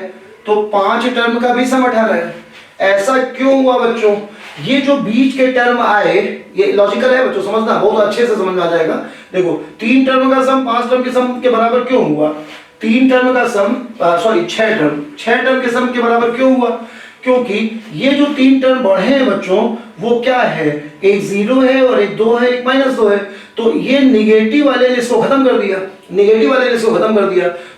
Speaker 1: तो 5 टर्म का भी सम 18 है। ऐसा क्यों हुआ बच्चों? ये जो बीच के टर्म आए, ये लॉजिकल है बच्चों, समझना बहुत अच्छे से समझ में आ जाएगा। देखो 3 टर्म का सम 5 टर्म के सम के बराबर क्यों हुआ? 3 टर्म का सम 6 टर्म के सम के बराबर क्यों हुआ? क्योंकि ये जो 3 टर्म बढ़े हैं बच्चों, वो क्या है, एक 0 है और एक 2 है, एक -2 है, तो ये निगेटिव वाले ने इसको खत्म कर दिया,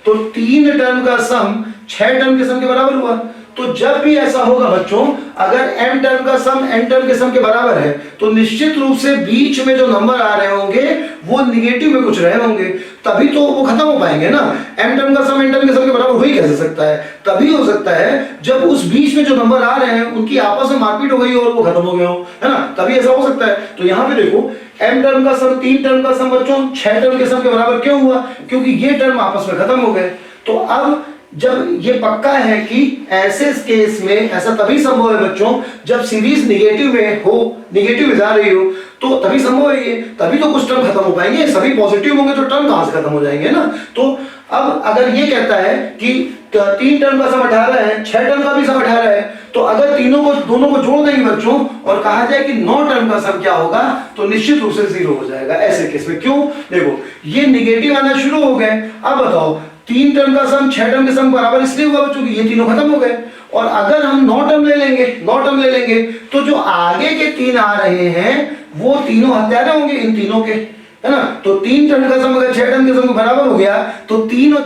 Speaker 1: तो 3 टर्म का सम 6 टर्म के सम के बराबर हुआ। तो जब भी ऐसा होगा बच्चों, अगर m टर्म का सम n टर्म के सम के बराबर है, तो निश्चित रूप से बीच में जो नंबर आ रहे होंगे वो निगेटिव में कुछ रहे होंगे, तभी तो वो खत्म हो पाएंगे ना। m टर्म का सम n टर्म के सम के बराबर हो ही कैसे सकता है? तभी हो सकता है जब उस बीच में जो नंबर आ रहे हैं उनकी आपस में मारपीट हो गई और वो खत्म हो गए हो, है ना, तभी ऐसा हो सकता है। तो यहाँ पे देखो m टर्म का सम 3 टर्म का सम बच्चों 6 टर्म के सम के बराबर क्यों हुआ? क्योंकि ये टर्म आपस में खत्म हो गए। तो अब जब ये पक्का है कि ऐसे केस में ऐसा तभी संभव है बच्चों जब सीरीज निगेटिव में हो, निगेटिव में जा रही हो, तो तभी संभव है ये, तभी तो कुछ टर्म खत्म हो पाएंगे। सभी पॉजिटिव होंगे तो टर्म कहां से खत्म हो जाएंगे ना। तो अब अगर ये कहता है कि 3 टर्म का सम 18 है, 6 टर्म का भी सम 18 है, तो अगर दोनों को जोड़ देंगे बच्चों और कहा जाए कि 9 टर्म का सम क्या होगा, तो निश्चित रूप से 0 हो जाएगा ऐसे केस में। क्यों? देखो ये निगेटिव आना शुरू हो गए। अब बताओ 3 टर्म का सम 6 टर्म के सम बराबर इसलिए हुआ बच्चों कि ये तीनों खत्म हो गए। और अगर हम 9 टर्म ले लेंगे तो जो आगे के 3 आ रहे हैं वो तीनों हत्यारे होंगे इन तीनों के, है ना। तो 3 टर्म का सम अगर 6 टर्म के सम के बराबर हो गया तो 3 और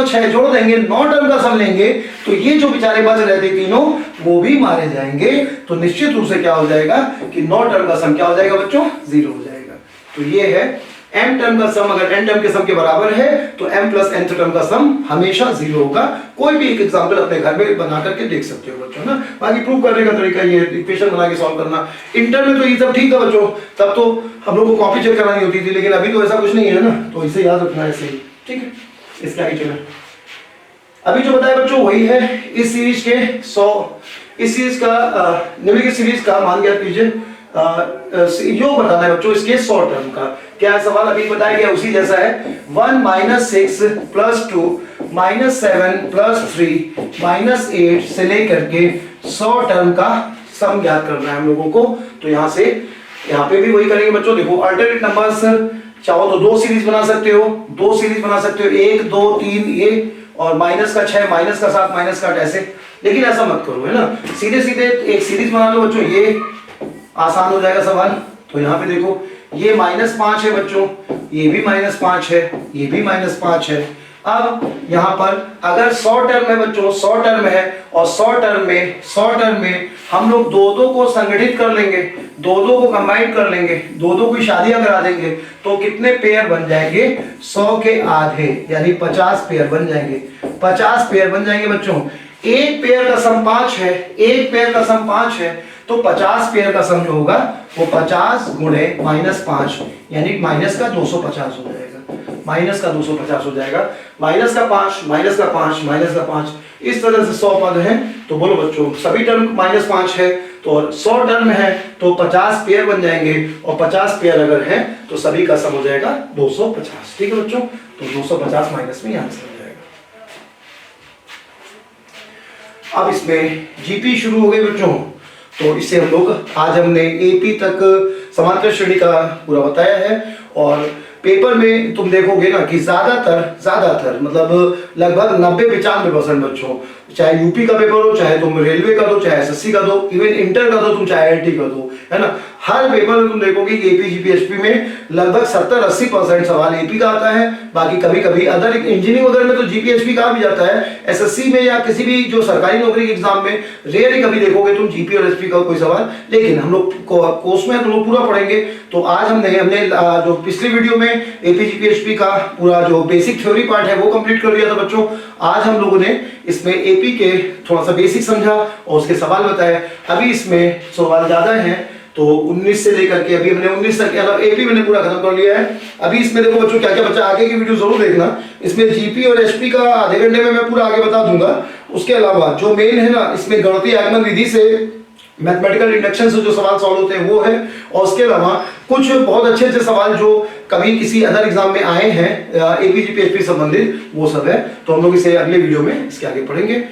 Speaker 1: 6 जोड़ देंगे, 9 टर्म का सम लेंगे, तो ये जो बेचारे बच रहे थे तीनों वो भी मारे जाएंगे। तो निश्चित रूप से क्या हो जाएगा कि 9 टर्म का सम क्या हो जाएगा बच्चों? 0 हो जाएगा। तो ये है m टर्म का सम अगर n टर्म के सम के बराबर है तो m प्लस nth टर्म का सम हमेशा 0 होगा। कोई भी एक एग्जांपल अपने घर में बना करके देख सकते हो बच्चों ना। बाकी प्रूव करने का तरीका ये इक्वेशन बना के सॉल्व करना। इंटर में तो ये सब ठीक था बच्चों, तब तो हम लोग को कॉपी चेक करानी होती थी, लेकिन अभी तो ऐसा कुछ नहीं है ना, तो इसे याद रखना है ऐसे ही, ठीक है। इसके आगे चलें। अभी जो बताया बच्चों वही है इस सीरीज के 100, इस सीरीज का निम्नलिखित सीरीज का मान ज्ञात कीजिए योग बताना है बच्चों इसके 100 टर्म का। क्या है सवाल अभी बताया गया उसी जैसा है। 1 - 6 + 2 - 7 + 3 - 8 से लेकर के 100 टर्म का सम ज्ञात करना है हम लोगों को। तो यहाँ से यहाँ पे भी वही करेंगे बच्चों। देखो अल्टरनेट नंबर्स चाहो तो 2 सीरीज बना सकते हो, 2 सीरीज बना सकते हो, 1 2 3 ये, और -6 -7 -8 ऐसे। लेकिन ऐसा मत करो, है ना, सीधे सीधे एक सीरीज बना लो बच्चों, ये आसान हो जाएगा सवाल। तो यहाँ पे देखो ये -5 है बच्चों, ये भी -5 है, ये भी -5 है। अब यहाँ पर अगर 100 टर्म है बच्चों, 100 टर्म है, और 100 टर्म में हम लोग 2 को संगठित कर लेंगे, 2 को कंबाइन कर लेंगे, 2 की शादियां करा देंगे, तो कितने पेयर बन जाएंगे? 100 के आधे, यानी 50 पेयर बन जाएंगे। 50 पेयर बन जाएंगे बच्चों। एक पेयर का सम 5 है, एक पेयर का सम 5 है, तो 50 पेयर का सम जो होगा वो 50 गुणे -5, यानी माइनस का 250 हो जाएगा। माइनस का 250 हो जाएगा, माइनस का 5 माइनस का 5 इस तरह से 100 पद है। तो बोलो बच्चों सभी टर्म -5 है, तो 100 टर्म है तो 50 पेयर बन जाएंगे, और 50 पेयर अगर है तो सभी का सम हो जाएगा 250। ठीक है बच्चों, तो 250 माइनस में आंसर हो जाएगा। अब इसमें जीपी शुरू हो गई बच्चों। तो इससे हम लोग आज हमने एपी तक समांतर श्रेणी का पूरा बताया है। और पेपर में तुम देखोगे ना कि ज्यादातर मतलब लगभग 90-95% बच्चों, चाहे यूपी का पेपर हो, चाहे तुम रेलवे का दो, चाहे एसएससी का दो, इवन इंटर का दो, तुम चाहे आईआईटी का दो, है ना, हर पेपर में तुम देखोगे कि एपी जीपी एचपी में लगभग 70-80% सवाल एपी का आता है। बाकी कभी कभी अदर इंजीनियरिंग वगैरह में तो जीपी एचपी का भी जाता है। एसएससी में या किसी भी जो सरकारी नौकरी के एग्जाम में रेयर ही कभी देखोगे तुम जीपी और एचपी का कोई सवाल। लेकिन हम लोग कोर्स में हम लोग पूरा पढ़ेंगे। तो आज हमने जो पिछली वीडियो में एपी जीपी एचपी का पूरा जो बेसिक थ्योरी पार्ट है वो कंप्लीट कर लिया था बच्चों। आज हम लोगों ने इसमें एपी के थोड़ा सा बेसिक समझा और उसके सवाल बताए। अभी इसमें सवाल ज्यादा हैं, तो 19 से लेकर के अभी हमने 19 तक एपी मैंने पूरा खत्म कर लिया है। अभी इसमें देखो बच्चों क्या क्या बच्चा, आगे की वीडियो जरूर देखना। इसमें जीपी और एचपी का आधे घंटे में मैं पूरा आगे बता दूंगा। उसके अलावा जो मेन है ना, इसमें गणितीय आगमन विधि से, मैथमेटिकल इंडक्शन से जो सवाल सॉल्व होते हैं वो है। और उसके अलावा कुछ बहुत अच्छे अच्छे सवाल जो कभी किसी अदर एग्जाम में आए हैं एपी जीपी एचपी संबंधित, वो सब है। तो हम लोग इसे अगले वीडियो में इसके आगे पढ़ेंगे।